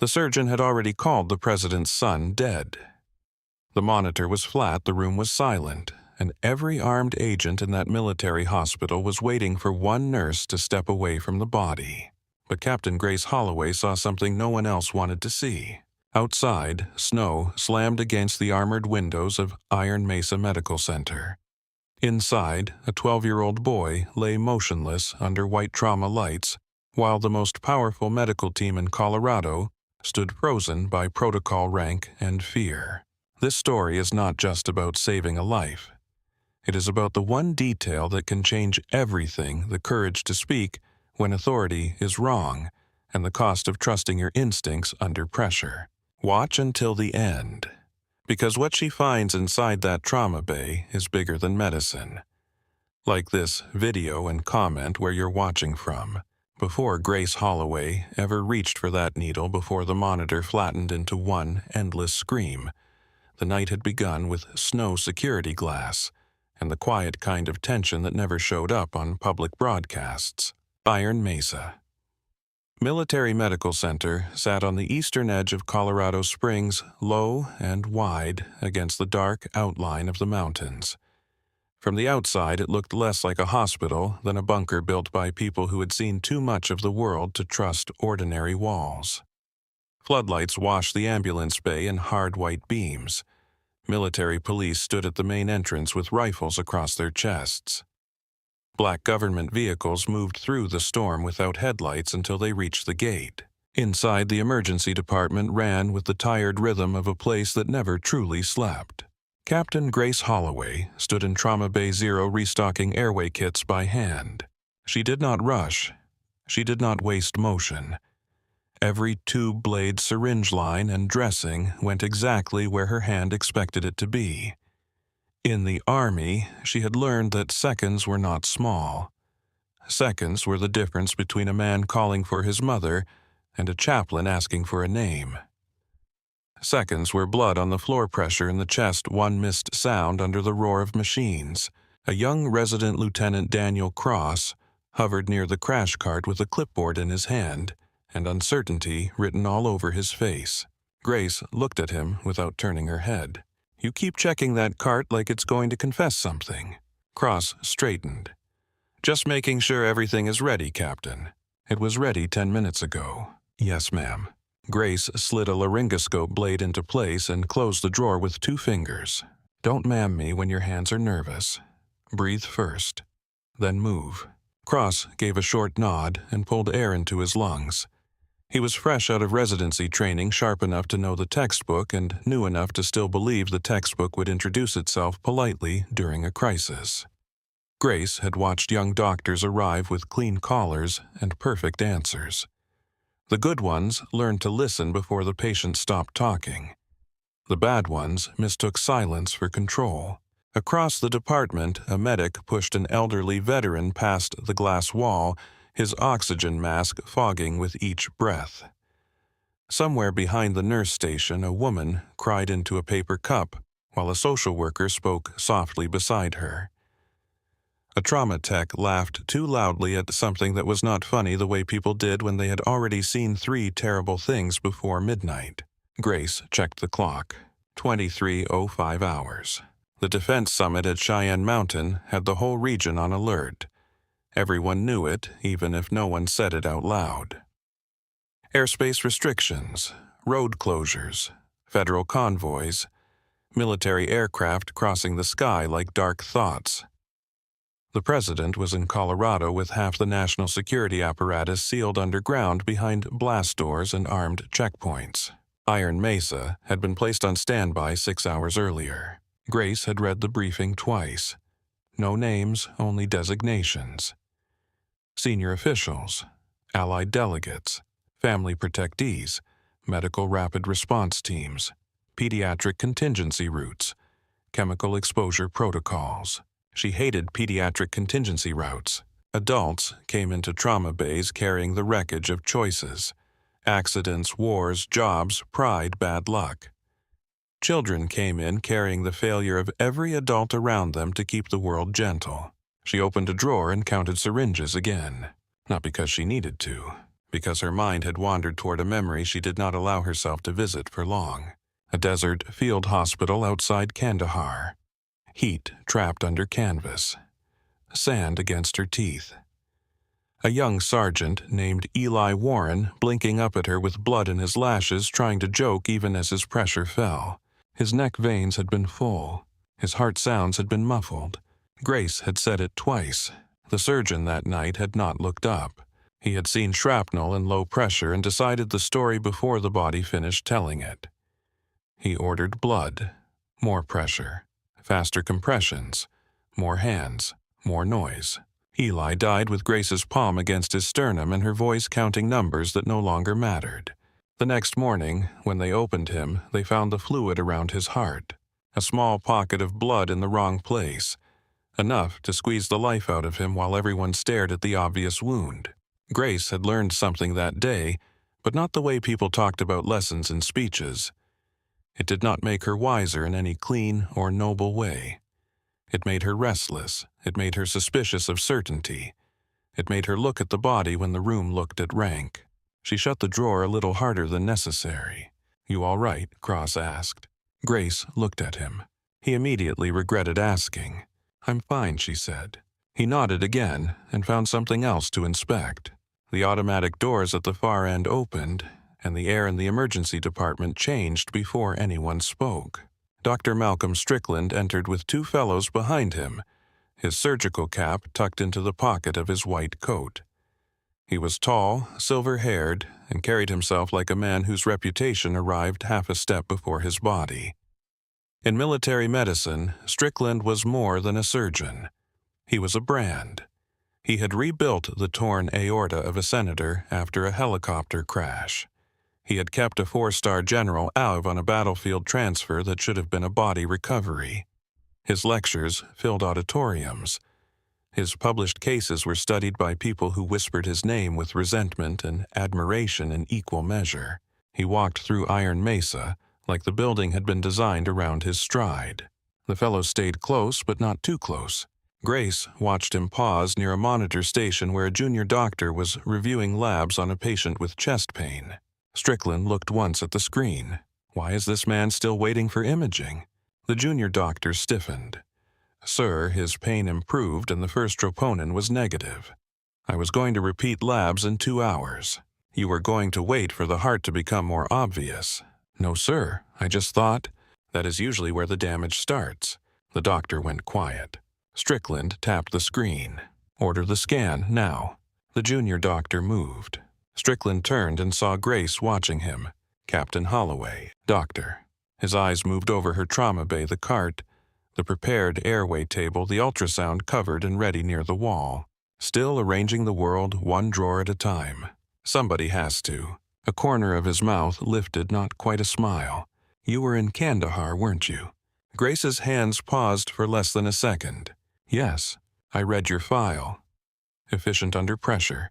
The surgeon had already called the president's son dead. The monitor was flat, the room was silent, and every armed agent in that military hospital was waiting for one nurse to step away from the body. But Captain Grace Holloway saw something no one else wanted to see. Outside, snow slammed against the armored windows of Iron Mesa Medical Center. Inside, a 12-year-old boy lay motionless under white trauma lights, while the most powerful medical team in Colorado stood frozen by protocol rank and fear. This story is not just about saving a life. It is about the one detail that can change everything: the courage to speak when authority is wrong, and the cost of trusting your instincts under pressure. Watch until the end, because what she finds inside that trauma bay is bigger than medicine. Like this video and comment where you're watching from. Before Grace Holloway ever reached for that needle, before the monitor flattened into one endless scream, the night had begun with snow security glass and the quiet kind of tension that never showed up on public broadcasts. Iron Mesa Military Medical Center sat on the eastern edge of Colorado Springs, low and wide against the dark outline of the mountains. From the outside, it looked less like a hospital than a bunker built by people who had seen too much of the world to trust ordinary walls. Floodlights washed the ambulance bay in hard white beams. Military police stood at the main entrance with rifles across their chests. Black government vehicles moved through the storm without headlights until they reached the gate. Inside, the emergency department ran with the tired rhythm of a place that never truly slept. Captain Grace Holloway stood in Trauma Bay Zero restocking airway kits by hand. She did not rush. She did not waste motion. Every tube blade, syringe line, and dressing went exactly where her hand expected it to be. In the Army, she had learned that seconds were not small. Seconds were the difference between a man calling for his mother and a chaplain asking for a name. Seconds were blood on the floor, pressure in the chest, one missed sound under the roar of machines. A young resident Lieutenant Daniel Cross hovered near the crash cart with a clipboard in his hand and uncertainty written all over his face. Grace looked at him without turning her head. "You keep checking that cart like it's going to confess something." Cross straightened. "Just making sure everything is ready, Captain." "It was ready 10 minutes ago." "Yes, ma'am." Grace slid a laryngoscope blade into place and closed the drawer with 2 fingers. "Don't ma'am me when your hands are nervous. Breathe first, then move." Cross gave a short nod and pulled air into his lungs. He was fresh out of residency training, sharp enough to know the textbook and new enough to still believe the textbook would introduce itself politely during a crisis. Grace had watched young doctors arrive with clean collars and perfect answers. The good ones learned to listen before the patient stopped talking. The bad ones mistook silence for control. Across the department, a medic pushed an elderly veteran past the glass wall, his oxygen mask fogging with each breath. Somewhere behind the nurse station, a woman cried into a paper cup, while a social worker spoke softly beside her. A trauma tech laughed too loudly at something that was not funny, the way people did when they had already seen 3 terrible things before midnight. Grace checked the clock. 23:05 hours. The defense summit at Cheyenne Mountain had the whole region on alert. Everyone knew it, even if no one said it out loud. Airspace restrictions, road closures, federal convoys, military aircraft crossing the sky like dark thoughts. The president was in Colorado with half the national security apparatus sealed underground behind blast doors and armed checkpoints. Iron Mesa had been placed on standby 6 hours earlier. Grace had read the briefing twice. No names, only designations. Senior officials, allied delegates, family protectees, medical rapid response teams, pediatric contingency routes, chemical exposure protocols. She hated pediatric contingency routes. Adults came into trauma bays carrying the wreckage of choices: accidents, wars, jobs, pride, bad luck. Children came in carrying the failure of every adult around them to keep the world gentle. She opened a drawer and counted syringes again. Not because she needed to, because her mind had wandered toward a memory she did not allow herself to visit for long. A desert field hospital outside Kandahar. Heat trapped under canvas. Sand against her teeth. A young sergeant named Eli Warren blinking up at her with blood in his lashes, trying to joke even as his pressure fell. His neck veins had been full. His heart sounds had been muffled. Grace had said it twice. The surgeon that night had not looked up. He had seen shrapnel and low pressure and decided the story before the body finished telling it. He ordered blood, more pressure, faster compressions, more hands, more noise. Eli died with Grace's palm against his sternum and her voice counting numbers that no longer mattered. The next morning, when they opened him, they found the fluid around his heart, a small pocket of blood in the wrong place, enough to squeeze the life out of him while everyone stared at the obvious wound. Grace had learned something that day, but not the way people talked about lessons in speeches. It did not make her wiser in any clean or noble way. It made her restless. It made her suspicious of certainty. It made her look at the body when the room looked at rank. She shut the drawer a little harder than necessary. "You all right?" Cross asked. Grace looked at him. He immediately regretted asking. "I'm fine," she said. He nodded again and found something else to inspect. The automatic doors at the far end opened, and the air in the emergency department changed before anyone spoke. Dr. Malcolm Strickland entered with two fellows behind him, his surgical cap tucked into the pocket of his white coat. He was tall, silver-haired, and carried himself like a man whose reputation arrived half a step before his body. In military medicine, Strickland was more than a surgeon. He was a brand. He had rebuilt the torn aorta of a senator after a helicopter crash. He had kept a 4-star general alive on a battlefield transfer that should have been a body recovery. His lectures filled auditoriums. His published cases were studied by people who whispered his name with resentment and admiration in equal measure. He walked through Iron Mesa like the building had been designed around his stride. The fellows stayed close, but not too close. Grace watched him pause near a monitor station where a junior doctor was reviewing labs on a patient with chest pain. Strickland looked once at the screen. Why is this man still waiting for imaging? The junior doctor stiffened. "Sir, his pain improved and the first troponin was negative. I was going to repeat labs in 2 hours. You were going to wait for the heart to become more obvious." "No, sir. I just thought—" "That is usually where the damage starts." The doctor went quiet. Strickland tapped the screen. "Order the scan, now." The junior doctor moved. Strickland turned and saw Grace watching him. "Captain Holloway, doctor." His eyes moved over her trauma bay, the cart, the prepared airway table, the ultrasound covered and ready near the wall. Still arranging the world one drawer at a time. Somebody has to. A corner of his mouth lifted, not quite a smile. "You were in Kandahar, weren't you?" Grace's hands paused for less than a second. "Yes, I read your file. Efficient under pressure.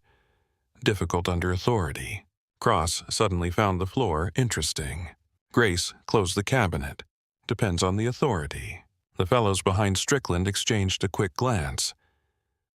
Difficult under authority." Cross suddenly found the floor interesting. Grace closed the cabinet. "Depends on the authority." The fellows behind Strickland exchanged a quick glance.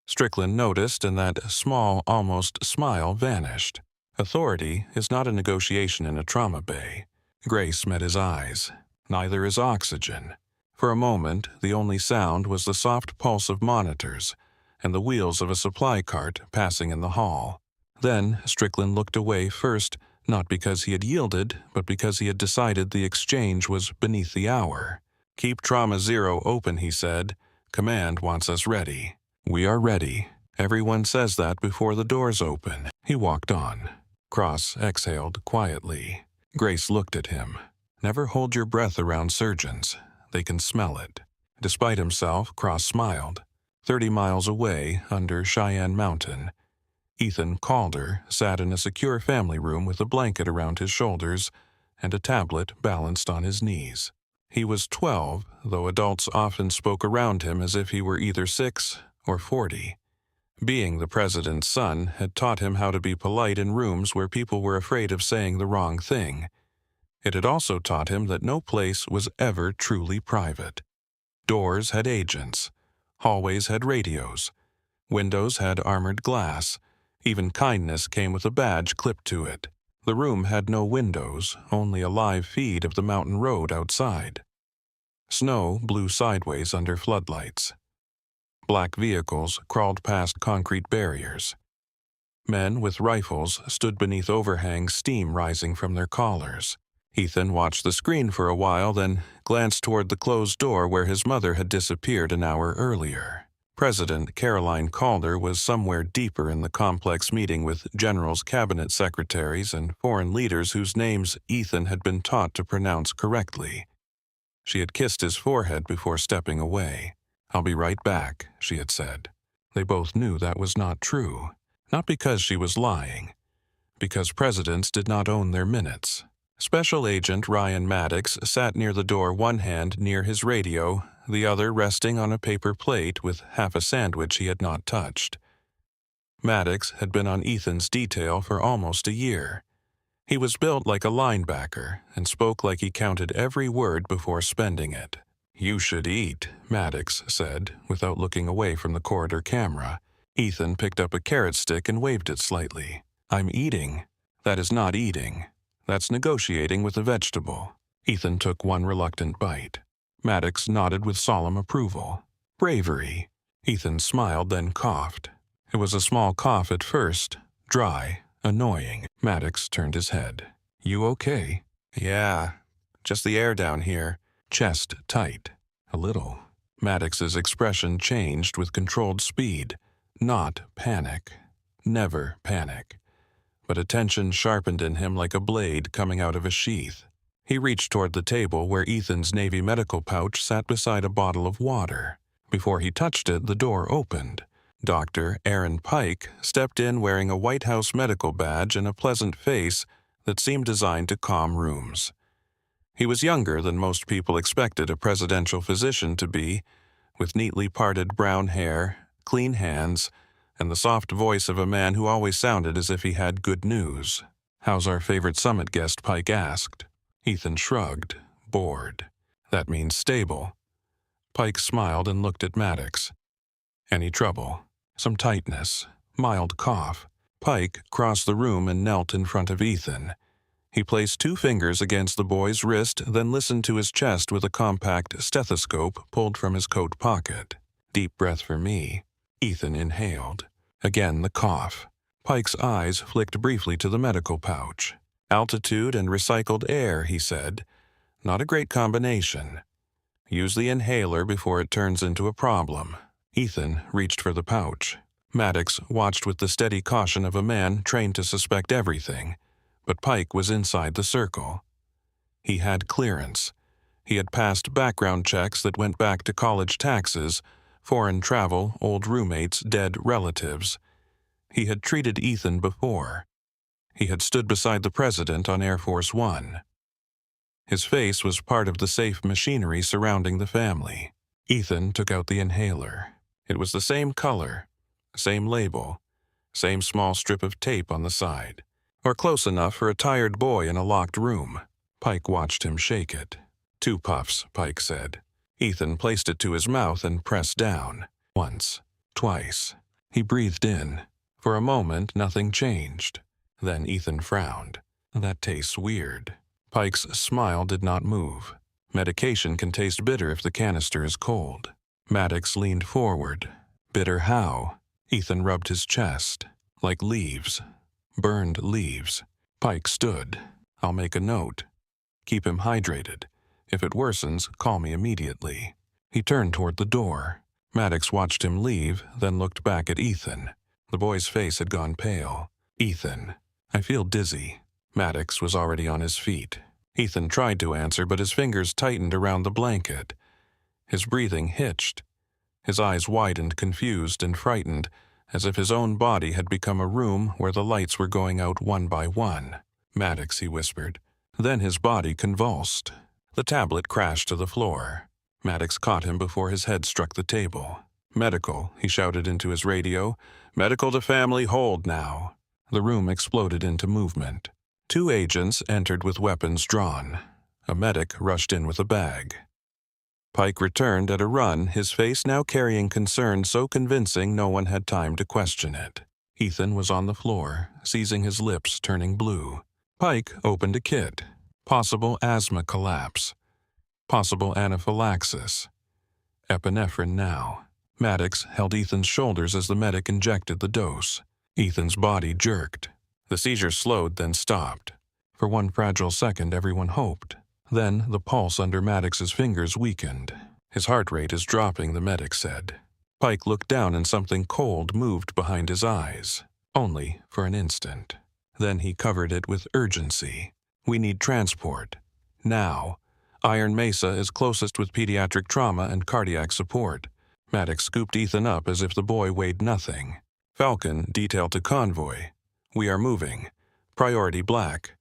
Strickland noticed, and that small, almost smile vanished. Authority is not a negotiation in a trauma bay. Grace met his eyes. Neither is oxygen. For a moment, the only sound was the soft pulse of monitors and the wheels of a supply cart passing in the hall. Then Strickland looked away first, not because he had yielded, but because he had decided the exchange was beneath the hour. "Keep Trauma Zero open," he said. "Command wants us ready." "We are ready. Everyone says that before the doors open." He walked on. Cross exhaled quietly. Grace looked at him. "Never hold your breath around surgeons. They can smell it." Despite himself, Cross smiled. 30 miles away, under Cheyenne Mountain, Ethan Calder sat in a secure family room with a blanket around his shoulders and a tablet balanced on his knees. He was 12, though adults often spoke around him as if he were either 6 or 40. Being the president's son had taught him how to be polite in rooms where people were afraid of saying the wrong thing. It had also taught him that no place was ever truly private. Doors had agents. Hallways had radios. Windows had armored glass. Even kindness came with a badge clipped to it. The room had no windows, only a live feed of the mountain road outside. Snow blew sideways under floodlights. Black vehicles crawled past concrete barriers. Men with rifles stood beneath overhangs, steam rising from their collars. Ethan watched the screen for a while, then glanced toward the closed door where his mother had disappeared an hour earlier. President Caroline Calder was somewhere deeper in the complex meeting with generals, cabinet secretaries, and foreign leaders whose names Ethan had been taught to pronounce correctly. She had kissed his forehead before stepping away. "I'll be right back," she had said. They both knew that was not true. Not because she was lying, because presidents did not own their minutes. Special Agent Ryan Maddox sat near the door, one hand near his radio, the other resting on a paper plate with half a sandwich he had not touched. Maddox had been on Ethan's detail for almost a year. He was built like a linebacker and spoke like he counted every word before spending it. "You should eat," Maddox said, without looking away from the corridor camera. Ethan picked up a carrot stick and waved it slightly. "I'm eating." "That is not eating. That's negotiating with a vegetable." Ethan took one reluctant bite. Maddox nodded with solemn approval. "Bravery." Ethan smiled, then coughed. It was a small cough at first, dry, annoying. Maddox turned his head. "You okay?" "Yeah, just the air down here." Chest tight. "A little." Maddox's expression changed with controlled speed. Not panic. Never panic. But attention sharpened in him like a blade coming out of a sheath. He reached toward the table where Ethan's Navy medical pouch sat beside a bottle of water. Before he touched it, the door opened. Dr. Aaron Pike stepped in wearing a White House medical badge and a pleasant face that seemed designed to calm rooms. He was younger than most people expected a presidential physician to be, with neatly parted brown hair, clean hands, and the soft voice of a man who always sounded as if he had good news. "How's our favorite summit guest?" Pike asked. Ethan shrugged, bored. "That means stable." Pike smiled and looked at Maddox. "Any trouble?" "Some tightness. Mild cough." Pike crossed the room and knelt in front of Ethan. He placed 2 fingers against the boy's wrist, then listened to his chest with a compact stethoscope pulled from his coat pocket. "Deep breath for me." Ethan inhaled. Again the cough. Pike's eyes flicked briefly to the medical pouch. "Altitude and recycled air," he said. "Not a great combination. Use the inhaler before it turns into a problem." Ethan reached for the pouch. Maddox watched with the steady caution of a man trained to suspect everything, but Pike was inside the circle. He had clearance. He had passed background checks that went back to college taxes, foreign travel, old roommates, dead relatives. He had treated Ethan before. He had stood beside the president on Air Force One. His face was part of the safe machinery surrounding the family. Ethan took out the inhaler. It was the same color, same label, same small strip of tape on the side. Or close enough for a tired boy in a locked room. Pike watched him shake it. 2 puffs, Pike said. Ethan placed it to his mouth and pressed down. Once, twice. He breathed in. For a moment, nothing changed. Then Ethan frowned. "That tastes weird." Pike's smile did not move. Medication can taste bitter if the canister is cold. Maddox leaned forward. "Bitter how?" Ethan rubbed his chest. "Like leaves. Burned leaves." Pike stood. "I'll make a note. Keep him hydrated. If it worsens, call me immediately." He turned toward the door. Maddox watched him leave, then looked back at Ethan. The boy's face had gone pale. "Ethan, I feel dizzy." Maddox was already on his feet. Ethan tried to answer, but his fingers tightened around the blanket. His breathing hitched. His eyes widened, confused and frightened, as if his own body had become a room where the lights were going out one by one. "Maddox," he whispered. Then his body convulsed. The tablet crashed to the floor. Maddox caught him before his head struck the table. "Medical," he shouted into his radio. "Medical to family, hold now." The room exploded into movement. 2 agents entered with weapons drawn. A medic rushed in with a bag. Pike returned at a run, his face now carrying concern so convincing no one had time to question it. Ethan was on the floor, seizing his lips turning blue. Pike opened a kit. Possible asthma collapse. Possible anaphylaxis. Epinephrine now. Maddox held Ethan's shoulders as the medic injected the dose. Ethan's body jerked. The seizure slowed, then stopped. For one fragile second, everyone hoped. Then the pulse under Maddox's fingers weakened. His heart rate is dropping, the medic said. Pike looked down and something cold moved behind his eyes. Only for an instant. Then he covered it with urgency. We need transport. Now. Iron Mesa is closest with pediatric trauma and cardiac support. Maddox scooped Ethan up as if the boy weighed nothing. Falcon detailed to convoy. We are moving. Priority black.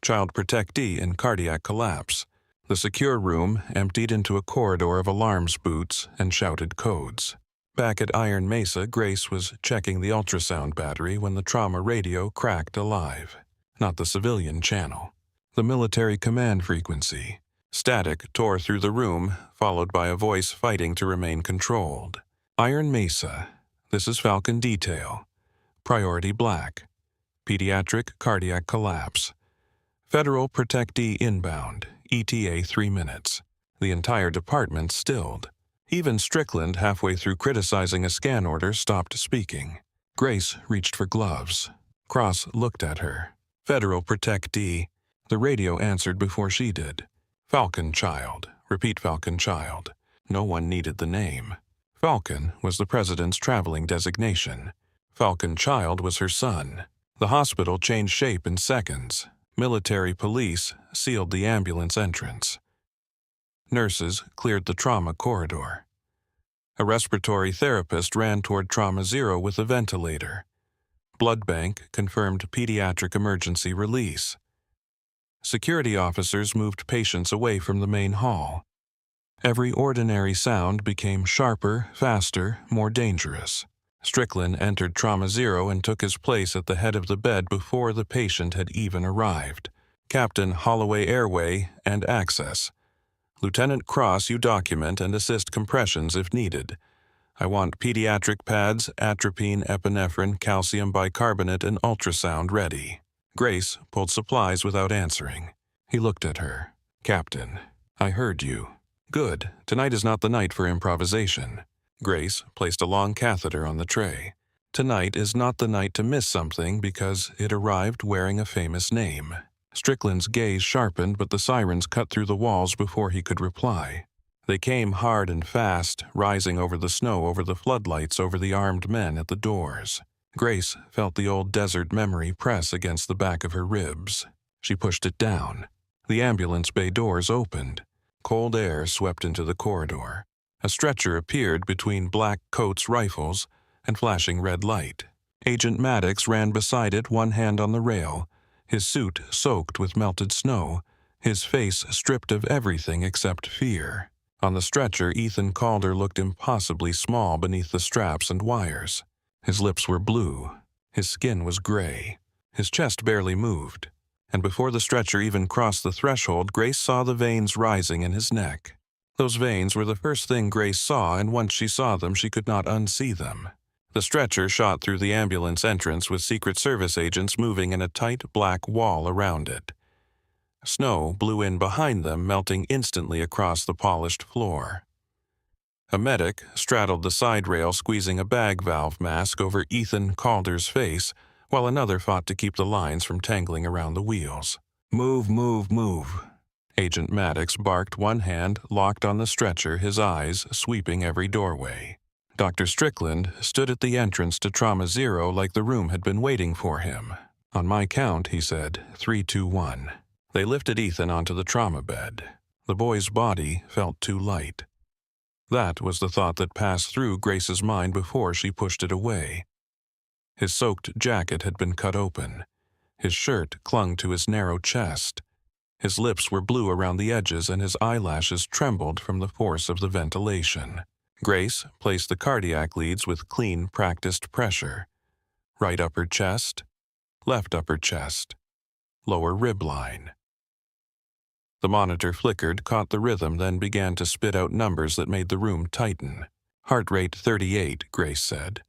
Child protectee in cardiac collapse. The secure room emptied into a corridor of alarms boots and shouted codes. Back at Iron Mesa, Grace was checking the ultrasound battery when the trauma radio cracked alive. Not the civilian channel. The military command frequency. Static tore through the room, followed by a voice fighting to remain controlled. Iron Mesa. This is Falcon Detail. Priority black. Pediatric cardiac collapse. Federal protectee inbound. ETA 3 minutes. The entire department stilled. Even Strickland, halfway through criticizing a scan order, stopped speaking. Grace reached for gloves. Cross looked at her. Federal protectee. The radio answered before she did. Falcon Child. Repeat Falcon Child. No one needed the name. Falcon was the president's traveling designation. Falcon Child was her son. The hospital changed shape in seconds. Military police sealed the ambulance entrance. Nurses cleared the trauma corridor. A respiratory therapist ran toward Trauma Zero with a ventilator. Blood bank confirmed pediatric emergency release. Security officers moved patients away from the main hall. Every ordinary sound became sharper, faster, more dangerous. Strickland entered Trauma Zero and took his place at the head of the bed before the patient had even arrived. Captain Holloway Airway and Access. Lieutenant Cross, you document and assist compressions if needed. I want pediatric pads, atropine, epinephrine, calcium bicarbonate, and ultrasound ready. Grace pulled supplies without answering. He looked at her. Captain, I heard you. Good. Tonight is not the night for improvisation. Grace placed a long catheter on the tray. Tonight is not the night to miss something because it arrived wearing a famous name. Strickland's gaze sharpened, but the sirens cut through the walls before he could reply. They came hard and fast, rising over the snow, over the floodlights, over the armed men at the doors. Grace felt the old desert memory press against the back of her ribs. She pushed it down. The ambulance bay doors opened. Cold air swept into the corridor. A stretcher appeared between black coats' rifles and flashing red light. Agent Maddox ran beside it, one hand on the rail, his suit soaked with melted snow, his face stripped of everything except fear. On the stretcher, Ethan Calder looked impossibly small beneath the straps and wires. His lips were blue. His skin was gray. His chest barely moved. And before the stretcher even crossed the threshold, Grace saw the veins rising in his neck. Those veins were the first thing Grace saw, and once she saw them, she could not unsee them. The stretcher shot through the ambulance entrance with Secret Service agents moving in a tight black wall around it. Snow blew in behind them, melting instantly across the polished floor. A medic straddled the side rail, squeezing a bag valve mask over Ethan Calder's face, while another fought to keep the lines from tangling around the wheels. Move, move, move. Agent Maddox barked, one hand locked on the stretcher, his eyes sweeping every doorway. Dr. Strickland stood at the entrance to Trauma Zero like the room had been waiting for him. On my count, he said, 3, 2, 1. They lifted Ethan onto the trauma bed. The boy's body felt too light. That was the thought that passed through Grace's mind before she pushed it away. His soaked jacket had been cut open. His shirt clung to his narrow chest. His lips were blue around the edges and his eyelashes trembled from the force of the ventilation. Grace placed the cardiac leads with clean, practiced pressure. Right upper chest, left upper chest, lower rib line. The monitor flickered, caught the rhythm, then began to spit out numbers that made the room tighten. Heart rate 38, Grace said.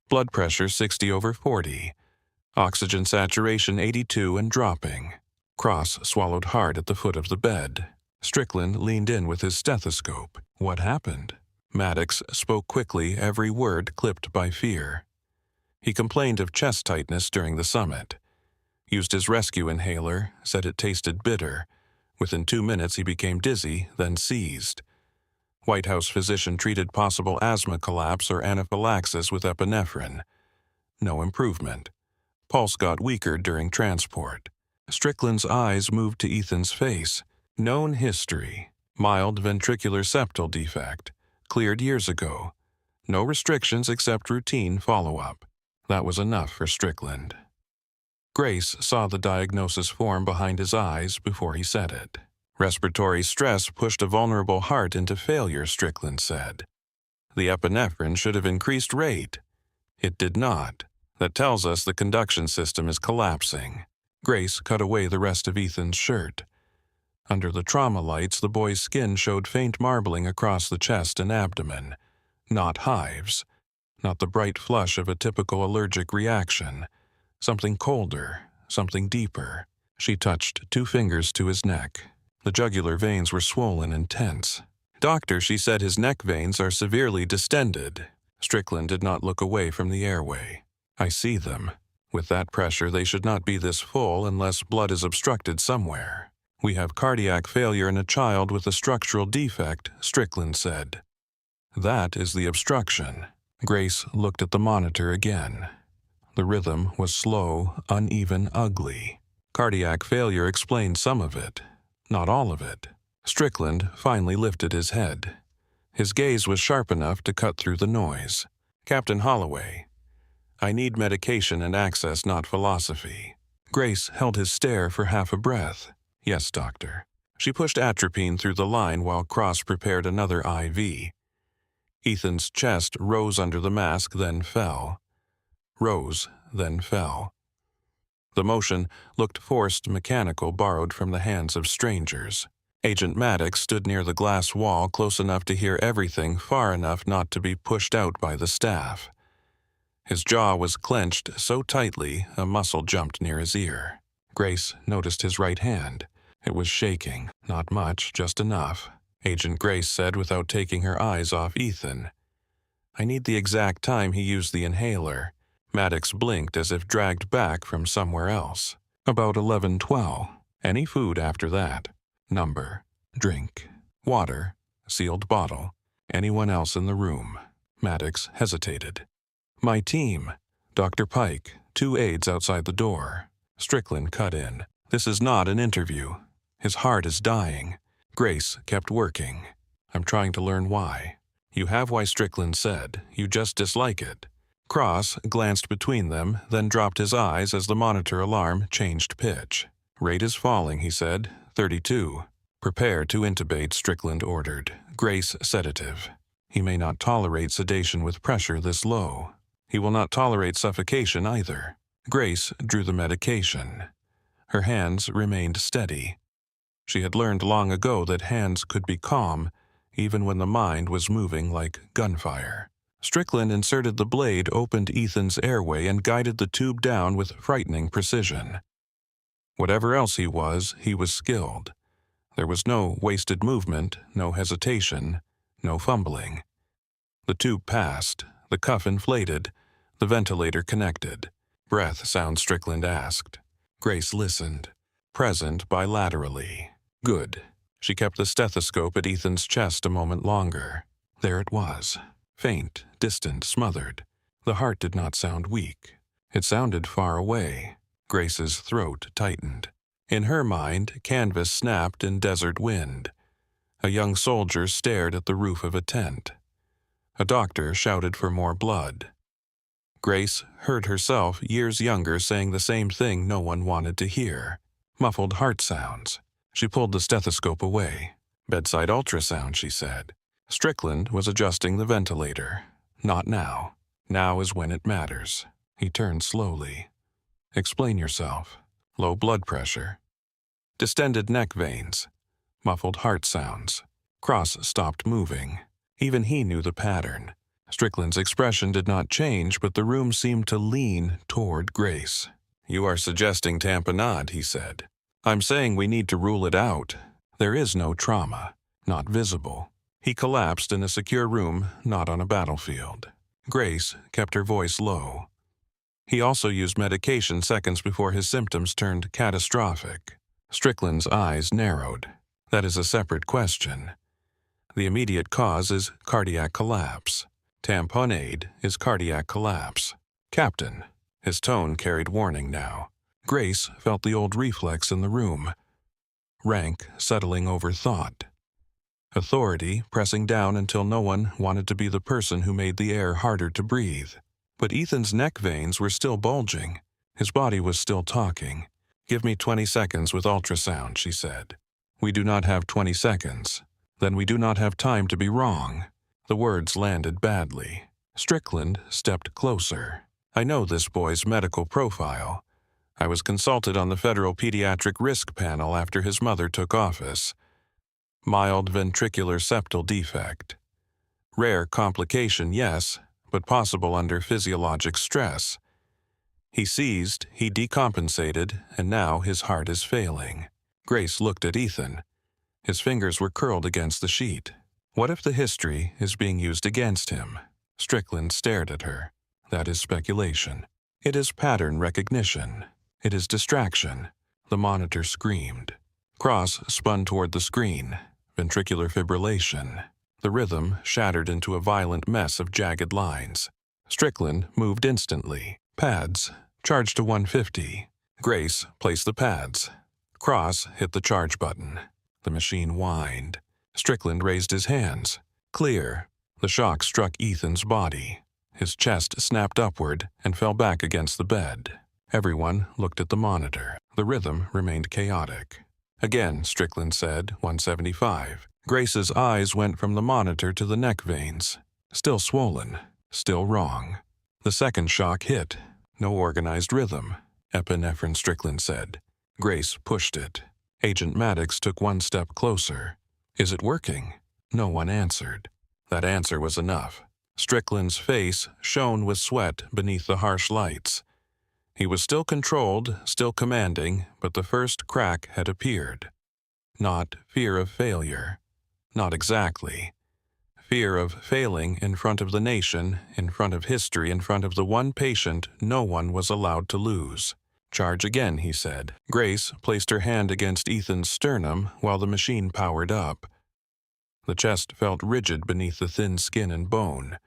Blood pressure 60/40. Oxygen saturation 82 and dropping. Cross swallowed hard at the foot of the bed. Strickland leaned in with his stethoscope. What happened? Maddox spoke quickly, every word clipped by fear. He complained of chest tightness during the summit. Used his rescue inhaler, said it tasted bitter. Within 2 minutes he became dizzy, then seized. White House physician treated possible asthma collapse or anaphylaxis with epinephrine. No improvement. Pulse got weaker during transport. Strickland's eyes moved to Ethan's face. Known history. Mild ventricular septal defect. Cleared years ago. No restrictions except routine follow-up. That was enough for Strickland. Grace saw the diagnosis form behind his eyes before he said it. Respiratory stress pushed a vulnerable heart into failure, Strickland said. The epinephrine should have increased rate. It did not. That tells us the conduction system is collapsing. Grace cut away the rest of Ethan's shirt. Under the trauma lights, the boy's skin showed faint marbling across the chest and abdomen. Not hives. Not the bright flush of a typical allergic reaction. Something colder, something deeper. She touched 2 fingers to his neck. The jugular veins were swollen and tense. Doctor, she said his neck veins are severely distended. Strickland did not look away from the airway. I see them. With that pressure, they should not be this full unless blood is obstructed somewhere. We have cardiac failure in a child with a structural defect, Strickland said. That is the obstruction. Grace looked at the monitor again. The rhythm was slow, uneven, ugly. Cardiac failure explained some of it, not all of it. Strickland finally lifted his head. His gaze was sharp enough to cut through the noise. Captain Holloway, I need medication and access, not philosophy. Grace held his stare for half a breath. Yes, doctor. She pushed atropine through the line while Cross prepared another IV. Ethan's chest rose under the mask, then fell. Rose, then fell. The motion looked forced, mechanical, borrowed from the hands of strangers. Agent Maddox stood near the glass wall, close enough to hear everything, far enough not to be pushed out by the staff. His jaw was clenched so tightly, a muscle jumped near his ear. Grace noticed his right hand. It was shaking, not much, just enough. Agent Grace said without taking her eyes off Ethan. I need the exact time he used the inhaler. Maddox blinked as if dragged back from somewhere else. About 11:12. Any food after that. Number. Drink. Water. Sealed bottle. Anyone else in the room? Maddox hesitated. My team. Dr. Pike. 2 aides outside the door. Strickland cut in. This is not an interview. His heart is dying. Grace kept working. I'm trying to learn why. You have why, Strickland said. You just dislike it. Cross glanced between them, then dropped his eyes as the monitor alarm changed pitch. Rate is falling, he said. 32. Prepare to intubate, Strickland ordered. Grace sedative. He may not tolerate sedation with pressure this low. He will not tolerate suffocation either. Grace drew the medication. Her hands remained steady. She had learned long ago that hands could be calm, even when the mind was moving like gunfire. Strickland inserted the blade, opened Ethan's airway, and guided the tube down with frightening precision. Whatever else he was skilled. There was no wasted movement, no hesitation, no fumbling. The tube passed, the cuff inflated, the ventilator connected. Breath sound, Strickland asked. Grace listened, present bilaterally. Good. She kept the stethoscope at Ethan's chest a moment longer. There it was. Faint, distant, smothered. The heart did not sound weak. It sounded far away. Grace's throat tightened. In her mind, canvas snapped in desert wind. A young soldier stared at the roof of a tent. A doctor shouted for more blood. Grace heard herself, years younger, saying the same thing no one wanted to hear. Muffled heart sounds. She pulled the stethoscope away. Bedside ultrasound, she said. Strickland was adjusting the ventilator. Not now. Now is when it matters. He turned slowly. Explain yourself. Low blood pressure. Distended neck veins. Muffled heart sounds. Cross stopped moving. Even he knew the pattern. Strickland's expression did not change, but the room seemed to lean toward Grace. "You are suggesting tamponade," he said. "I'm saying we need to rule it out. There is no trauma, not visible." He collapsed in a secure room, not on a battlefield. Grace kept her voice low. He also used medication seconds before his symptoms turned catastrophic. Strickland's eyes narrowed. "That is a separate question. The immediate cause is cardiac collapse. Tamponade is cardiac collapse. Captain." His tone carried warning now. Grace felt the old reflex in the room. Rank settling over thought. Authority pressing down until no one wanted to be the person who made the air harder to breathe. But Ethan's neck veins were still bulging. His body was still talking. "Give me 20 seconds with ultrasound," she said. "We do not have 20 seconds. Then we do not have time to be wrong." The words landed badly. Strickland stepped closer. "I know this boy's medical profile. I was consulted on the Federal Pediatric Risk Panel after his mother took office. Mild ventricular septal defect. Rare complication, yes, but possible under physiologic stress. He seized, he decompensated, and now his heart is failing." Grace looked at Ethan. His fingers were curled against the sheet. What if the history is being used against him? Strickland stared at her. "That is speculation. It is pattern recognition. It is distraction." The monitor screamed. Cross spun toward the screen. Ventricular fibrillation. The rhythm shattered into a violent mess of jagged lines. Strickland moved instantly. Pads, charged to 150. Grace placed the pads. Cross hit the charge button. The machine whined. Strickland raised his hands. Clear. The shock struck Ethan's body. His chest snapped upward and fell back against the bed. Everyone looked at the monitor. The rhythm remained chaotic. "Again," Strickland said, 175. Grace's eyes went from the monitor to the neck veins. Still swollen. Still wrong. The second shock hit. No organized rhythm. "Epinephrine," Strickland said. Grace pushed it. Agent Maddox took one step closer. "Is it working?" No one answered. That answer was enough. Strickland's face shone with sweat beneath the harsh lights. He was still controlled, still commanding, but the first crack had appeared. Not fear of failure. Not exactly. Fear of failing in front of the nation, in front of history, in front of the one patient no one was allowed to lose. "Charge again," he said. Grace placed her hand against Ethan's sternum while the machine powered up. The chest felt rigid beneath the thin skin and bone.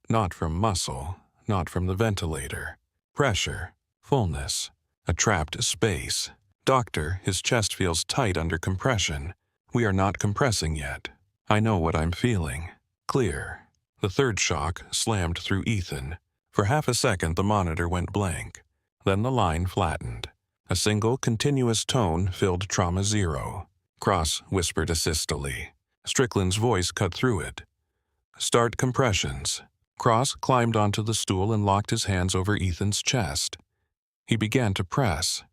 Not from muscle, not from the ventilator. Pressure, fullness, a trapped space. "Doctor, his chest feels tight under compression. We are not compressing yet. I know what I'm feeling." Clear. The third shock slammed through Ethan. For half a second the monitor went blank. Then the line flattened. A single continuous tone filled trauma zero. Cross whispered asystole. Strickland's voice cut through it. "Start compressions." Cross climbed onto the stool and locked his hands over Ethan's chest. He began to press.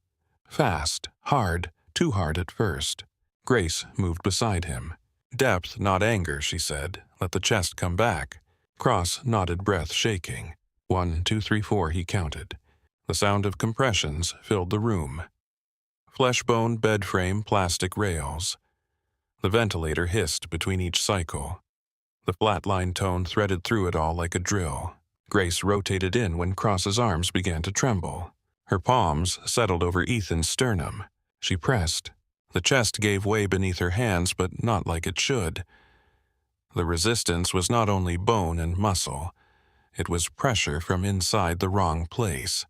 Fast, hard, too hard at first. Grace moved beside him. "Depth, not anger," she said. "Let the chest come back." Cross nodded, breath shaking. 1, 2, 3, 4, he counted. The sound of compressions filled the room. Flesh-bone bed frame, plastic rails. The ventilator hissed between each cycle. The flatline tone threaded through it all like a drill. Grace rotated in when Cross's arms began to tremble. Her palms settled over Ethan's sternum. She pressed. The chest gave way beneath her hands, but not like it should. The resistance was not only bone and muscle. It was pressure from inside the wrong place.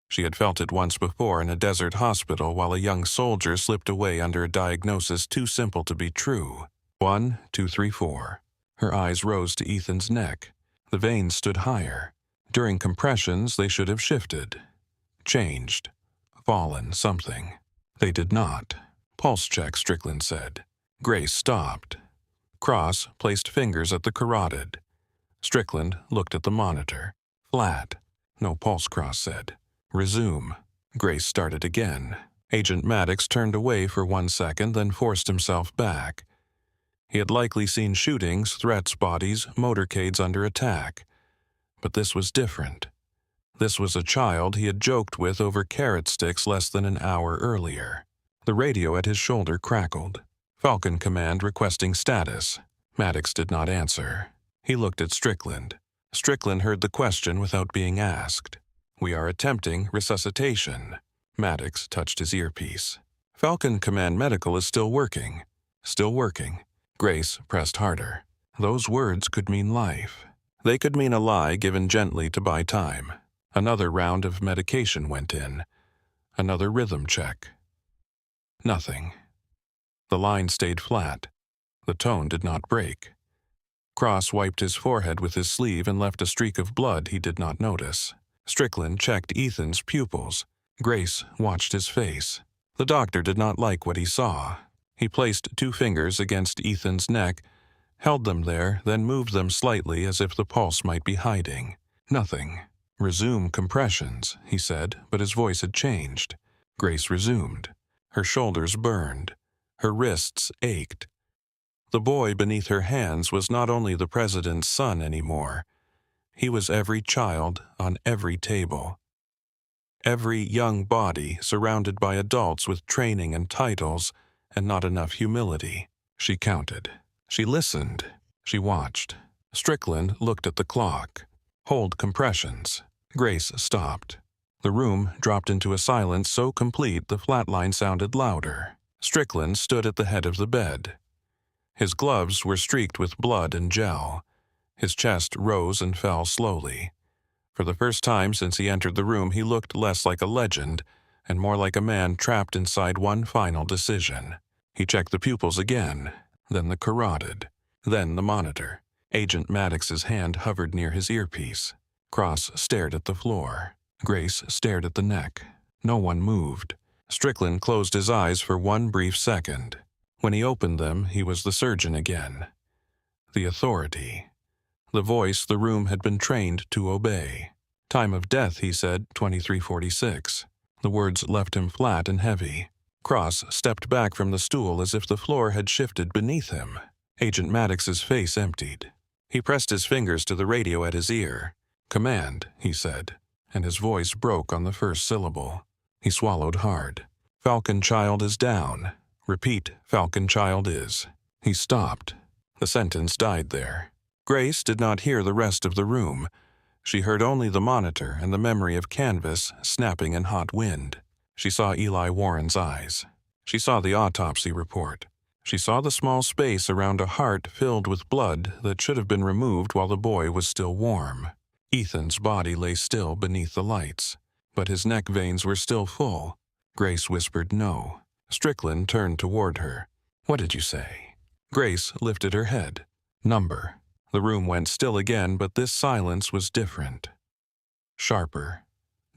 She had felt it once before in a desert hospital while a young soldier slipped away under a diagnosis too simple to be true. 1, 2, 3, 4. Her eyes rose to Ethan's neck. The veins stood higher. During compressions, they should have shifted. Changed. Fallen something. They did not. "Pulse check," Strickland said. Grace stopped. Cross placed fingers at the carotid. Strickland looked at the monitor. Flat. "No pulse," Cross said. "Resume." Grace started again. Agent Maddox turned away for 1 second, then forced himself back. He had likely seen shootings, threats, bodies, motorcades under attack. But this was different. This was a child he had joked with over carrot sticks less than an hour earlier. The radio at his shoulder crackled. Falcon Command requesting status. Maddox did not answer. He looked at Strickland. Strickland heard the question without being asked. "We are attempting resuscitation." Maddox touched his earpiece. "Falcon Command Medical is still working." "Still working." Grace pressed harder. Those words could mean life. They could mean a lie given gently to buy time. Another round of medication went in. Another rhythm check. Nothing. The line stayed flat. The tone did not break. Cross wiped his forehead with his sleeve and left a streak of blood he did not notice. Strickland checked Ethan's pupils. Grace watched his face. The doctor did not like what he saw. He placed 2 fingers against Ethan's neck, held them there, then moved them slightly as if the pulse might be hiding. Nothing. "Resume compressions," he said, but his voice had changed. Grace resumed. Her shoulders burned. Her wrists ached. The boy beneath her hands was not only the president's son anymore. He was every child on every table. Every young body surrounded by adults with training and titles and not enough humility. She counted. She listened. She watched. Strickland looked at the clock. "Hold compressions." Grace stopped. The room dropped into a silence so complete the flatline sounded louder. Strickland stood at the head of the bed. His gloves were streaked with blood and gel. His chest rose and fell slowly. For the first time since he entered the room, he looked less like a legend and more like a man trapped inside one final decision. He checked the pupils again, then the carotid, then the monitor. Agent Maddox's hand hovered near his earpiece. Cross stared at the floor. Grace stared at the neck. No one moved. Strickland closed his eyes for one brief second. When he opened them, he was the surgeon again. The authority. The voice the room had been trained to obey. "Time of death," he said, 2346. The words left him flat and heavy. Cross stepped back from the stool as if the floor had shifted beneath him. Agent Maddox's face emptied. He pressed his fingers to the radio at his ear. "Command," he said, and his voice broke on the first syllable. He swallowed hard. "Falcon Child is down. Repeat, Falcon Child is." He stopped. The sentence died there. Grace did not hear the rest of the room. She heard only the monitor and the memory of canvas snapping in hot wind. She saw Eli Warren's eyes. She saw the autopsy report. She saw the small space around a heart filled with blood that should have been removed while the boy was still warm. Ethan's body lay still beneath the lights, but his neck veins were still full. Grace whispered no. Strickland turned toward her. "What did you say?" Grace lifted her head. "Number." The room went still again, but this silence was different. Sharper.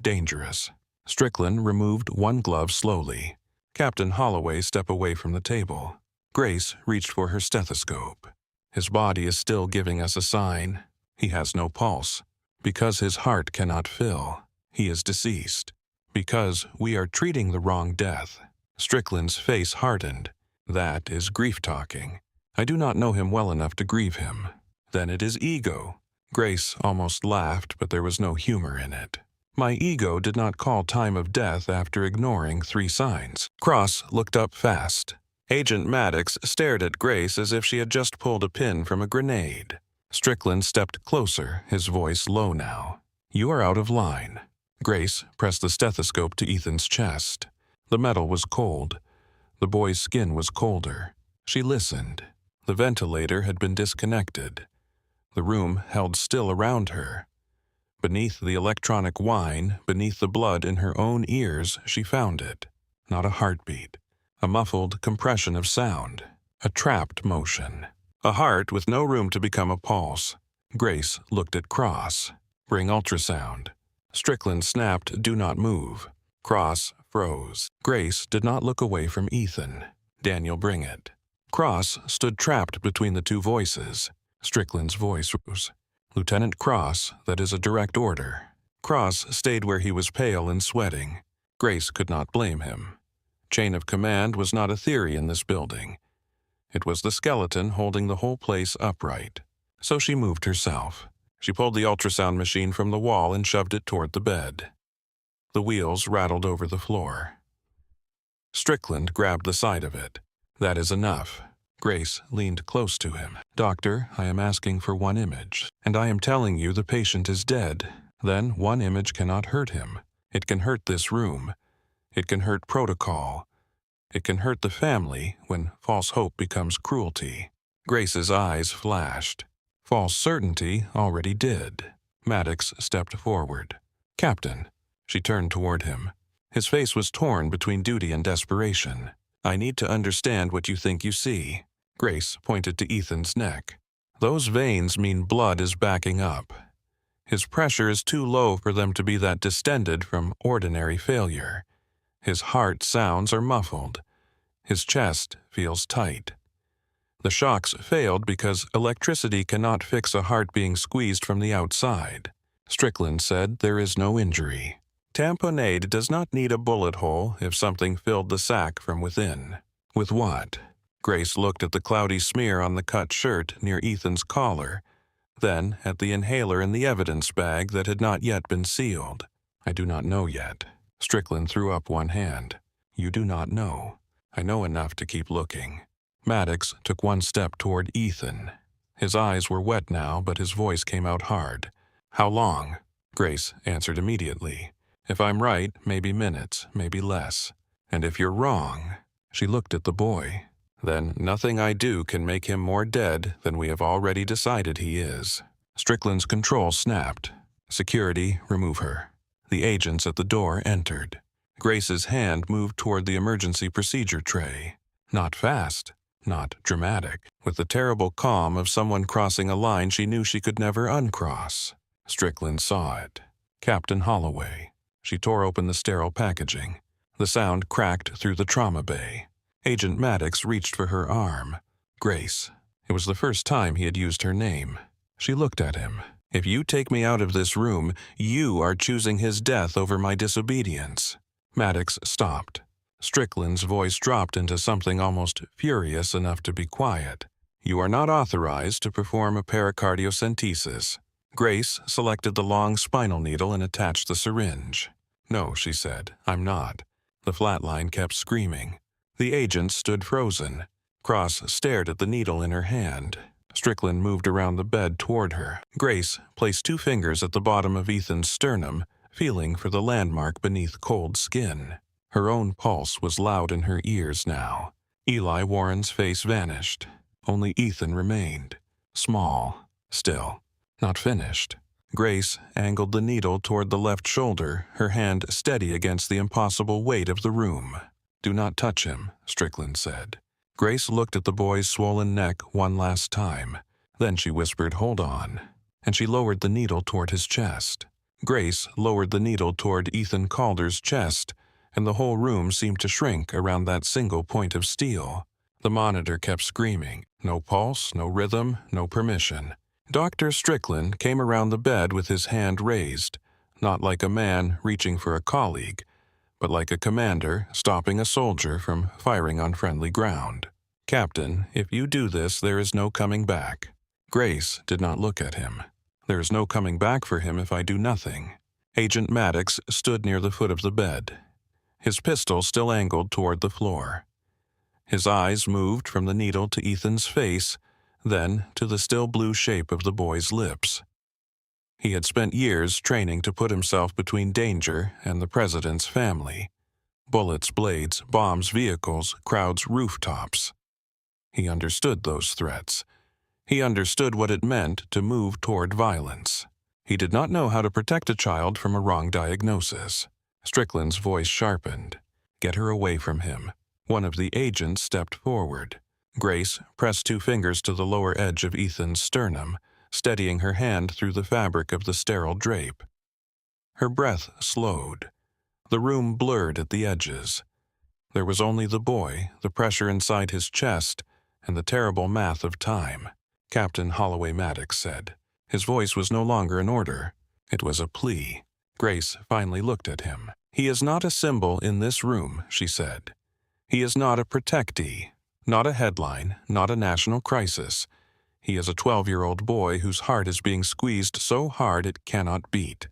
Dangerous. Strickland removed one glove slowly. Captain Holloway stepped away from the table. Grace reached for her stethoscope. "His body is still giving us a sign. He has no pulse. Because his heart cannot fill. He is deceased. Because we are treating the wrong death." Strickland's face hardened. "That is grief-talking. I do not know him well enough to grieve him." "Then it is ego." Grace almost laughed, but there was no humor in it. "My ego did not call time of death after ignoring 3 signs." Cross looked up fast. Agent Maddox stared at Grace as if she had just pulled a pin from a grenade. Strickland stepped closer, his voice low now. "You are out of line." Grace pressed the stethoscope to Ethan's chest. The metal was cold. The boy's skin was colder. She listened. The ventilator had been disconnected. The room held still around her. Beneath the electronic whine, beneath the blood in her own ears, she found it. Not a heartbeat. A muffled compression of sound. A trapped motion. A heart with no room to become a pulse. Grace looked at Cross. "Bring ultrasound." Strickland snapped, "Do not move." Cross froze. Grace did not look away from Ethan. "Daniel, bring it." Cross stood trapped between the 2 voices. Strickland's voice rose. "Lieutenant Cross, that is a direct order." Cross stayed where he was pale and sweating. Grace could not blame him. Chain of command was not a theory in this building. It was the skeleton holding the whole place upright. So she moved herself. She pulled the ultrasound machine from the wall and shoved it toward the bed. The wheels rattled over the floor. Strickland grabbed the side of it. "That is enough." Grace leaned close to him. "Doctor, I am asking for one image, and I am telling you the patient is dead. Then one image cannot hurt him. It can hurt this room. It can hurt protocol. It can hurt the family when false hope becomes cruelty." Grace's eyes flashed. False certainty already did. Maddox stepped forward. "Captain." She turned toward him. His face was torn between duty and desperation. "I need to understand what you think you see." Grace pointed to Ethan's neck. "Those veins mean blood is backing up. His pressure is too low for them to be that distended from ordinary failure. His heart sounds are muffled. His chest feels tight. The shocks failed because electricity cannot fix a heart being squeezed from the outside." Strickland said there is no injury. "Tamponade does not need a bullet hole if something filled the sac from within." "With what?" Grace looked at the cloudy smear on the cut shirt near Ethan's collar, then at the inhaler in the evidence bag that had not yet been sealed. "I do not know yet." Strickland threw up one hand. "You do not know. I know enough to keep looking." Maddox took one step toward Ethan. His eyes were wet now, but his voice came out hard. "How long?" Grace answered immediately. "If I'm right, maybe minutes, maybe less. And if you're wrong," she looked at the boy, "then nothing I do can make him more dead than we have already decided he is." Strickland's control snapped. "Security, remove her." The agents at the door entered. Grace's hand moved toward the emergency procedure tray. Not fast, not dramatic, with the terrible calm of someone crossing a line she knew she could never uncross. Strickland saw it. Captain Holloway. She tore open the sterile packaging. The sound cracked through the trauma bay. Agent Maddox reached for her arm. "Grace." It was the first time he had used her name. She looked at him. "If you take me out of this room, you are choosing his death over my disobedience." Maddox stopped. Strickland's voice dropped into something almost furious enough to be quiet. "You are not authorized to perform a pericardiocentesis." Grace selected the long spinal needle and attached the syringe. "No," she said, "I'm not." The flatline kept screaming. The agent stood frozen. Cross stared at the needle in her hand. Strickland moved around the bed toward her. Grace placed 2 fingers at the bottom of Ethan's sternum, feeling for the landmark beneath cold skin. Her own pulse was loud in her ears now. Eli Warren's face vanished. Only Ethan remained. Small, still, not finished. Grace angled the needle toward the left shoulder, her hand steady against the impossible weight of the room. "Do not touch him," Strickland said. Grace looked at the boy's swollen neck one last time. Then she whispered, "Hold on," and she lowered the needle toward his chest. Grace lowered the needle toward Ethan Calder's chest, and the whole room seemed to shrink around that single point of steel. The monitor kept screaming. No pulse, no rhythm, no permission. Dr. Strickland came around the bed with his hand raised, not like a man reaching for a colleague, but like a commander stopping a soldier from firing on friendly ground. "Captain, if you do this, there is no coming back." Grace did not look at him. "There is no coming back for him if I do nothing." Agent Maddox stood near the foot of the bed, his pistol still angled toward the floor. His eyes moved from the needle to Ethan's face, then to the still blue shape of the boy's lips. He had spent years training to put himself between danger and the president's family. Bullets, blades, bombs, vehicles, crowds, rooftops. He understood those threats. He understood what it meant to move toward violence. He did not know how to protect a child from a wrong diagnosis. Strickland's voice sharpened. "Get her away from him." One of the agents stepped forward. Grace pressed 2 fingers to the lower edge of Ethan's sternum, steadying her hand through the fabric of the sterile drape. Her breath slowed. The room blurred at the edges. There was only the boy, the pressure inside his chest, and the terrible math of time. Captain Holloway Maddox said. His voice was no longer an order. It was a plea. Grace finally looked at him. "He is not a symbol in this room," she said. "He is not a protectee. Not a headline, not a national crisis. He is a 12-year-old boy whose heart is being squeezed so hard it cannot beat.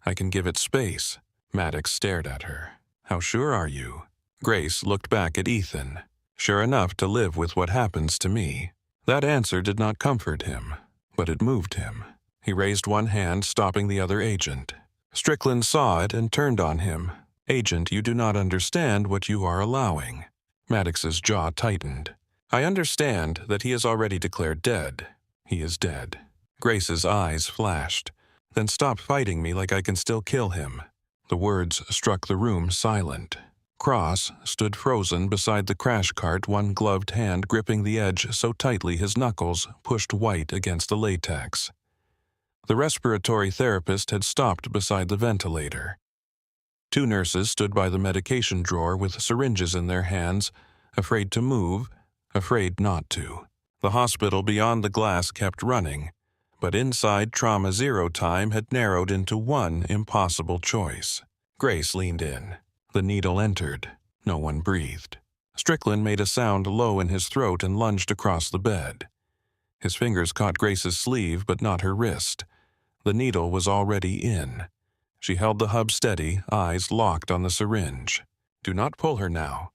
I can give it space. Maddox stared at her. How sure are you? Grace looked back at Ethan. Sure enough to live with what happens to me. That answer did not comfort him, but it moved him. He raised one hand, stopping the other agent. Strickland saw it and turned on him. Agent, you do not understand what you are allowing. Maddox's jaw tightened. I understand that he is already declared dead. He is dead. Grace's eyes flashed. Then stop fighting me like I can still kill him. The words struck the room silent. Cross stood frozen beside the crash cart, one gloved hand gripping the edge so tightly his knuckles pushed white against the latex. The respiratory therapist had stopped beside the ventilator. Two nurses stood by the medication drawer with syringes in their hands, afraid to move, afraid not to. The hospital beyond the glass kept running, but inside Trauma Zero time had narrowed into one impossible choice. Grace leaned in. The needle entered. No one breathed. Strickland made a sound low in his throat and lunged across the bed. His fingers caught Grace's sleeve, but not her wrist. The needle was already in. She held the hub steady, eyes locked on the syringe. Do not pull her now,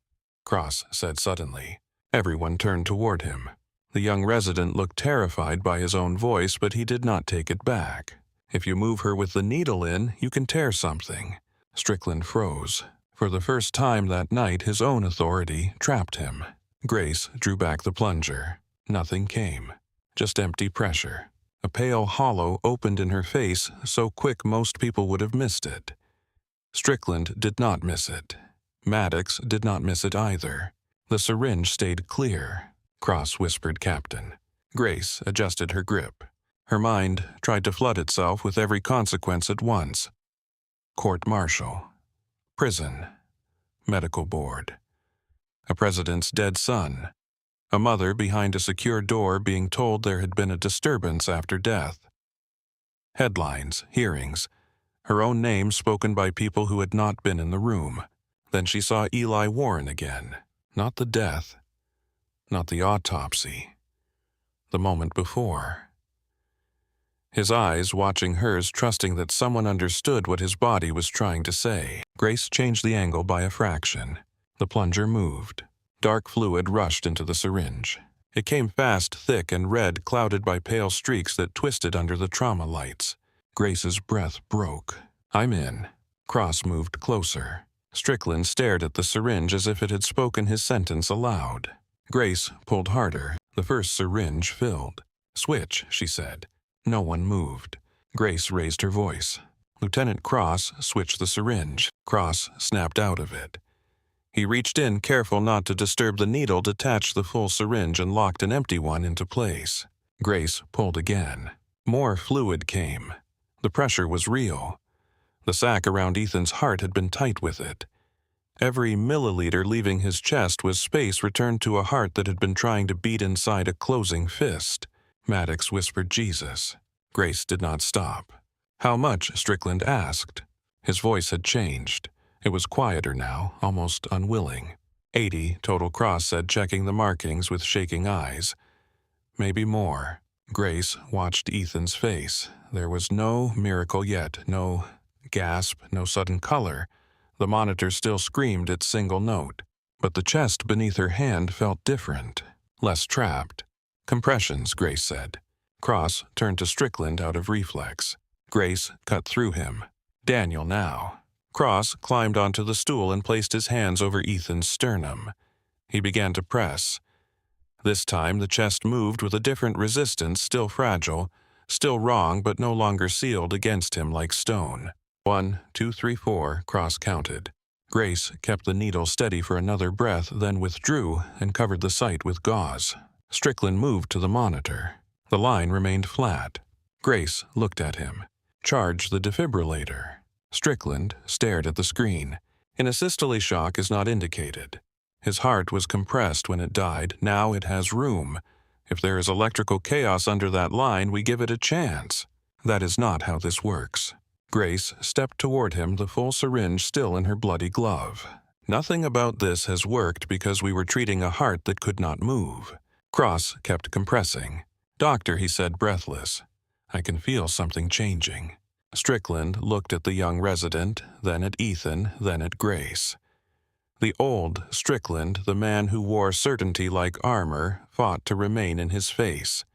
Cross said suddenly. Everyone turned toward him. The young resident looked terrified by his own voice, but he did not take it back. If you move her with the needle in, you can tear something. Strickland froze. For the first time that night, his own authority trapped him. Grace drew back the plunger. Nothing came. Just empty pressure. A pale hollow opened in her face so quick most people would have missed it. Strickland did not miss it. Maddox did not miss it either. The syringe stayed clear. Cross whispered Captain. Grace adjusted her grip. Her mind tried to flood itself with every consequence at once. Court-martial. Prison. Medical board. A president's dead son. A mother behind a secure door being told there had been a disturbance after death. Headlines, hearings. Her own name spoken by people who had not been in the room. Then she saw Eli Warren again. Not the death. Not the autopsy. The moment before. His eyes watching hers, trusting that someone understood what his body was trying to say. Grace changed the angle by a fraction. The plunger moved. Dark fluid rushed into the syringe. It came fast, thick, and red, clouded by pale streaks that twisted under the trauma lights. Grace's breath broke. I'm in. Cross moved closer. Strickland stared at the syringe as if it had spoken his sentence aloud. Grace pulled harder. The first syringe filled. Switch, she said. No one moved. Grace raised her voice. Lieutenant Cross switched the syringe. Cross snapped out of it. He reached in, careful not to disturb the needle, detached the full syringe, and locked an empty one into place. Grace pulled again. More fluid came. The pressure was real. The sac around Ethan's heart had been tight with it. Every milliliter leaving his chest was space returned to a heart that had been trying to beat inside a closing fist. Maddox whispered Jesus. Grace did not stop. How much? Strickland asked. His voice had changed. It was quieter now, almost unwilling. 80, Total Cross said, checking the markings with shaking eyes. Maybe more. Grace watched Ethan's face. There was no miracle yet, no gasp, no sudden color. The monitor still screamed its single note. But the chest beneath her hand felt different, less trapped. Compressions, Grace said. Cross turned to Strickland out of reflex. Grace cut through him. Daniel now. Cross climbed onto the stool and placed his hands over Ethan's sternum. He began to press. This time the chest moved with a different resistance, still fragile, still wrong but no longer sealed against him like stone. 1, 2, 3, 4, Cross counted. Grace kept the needle steady for another breath, then withdrew and covered the site with gauze. Strickland moved to the monitor. The line remained flat. Grace looked at him. Charge the defibrillator. Strickland stared at the screen. An asystole shock is not indicated. His heart was compressed when it died. Now it has room. If there is electrical chaos under that line, we give it a chance. That is not how this works. Grace stepped toward him, the full syringe still in her bloody glove. Nothing about this has worked because we were treating a heart that could not move. Cross kept compressing. Doctor, he said, breathless, I can feel something changing. Strickland looked at the young resident, then at Ethan, then at Grace. The old Strickland, the man who wore certainty like armor, fought to remain in his face.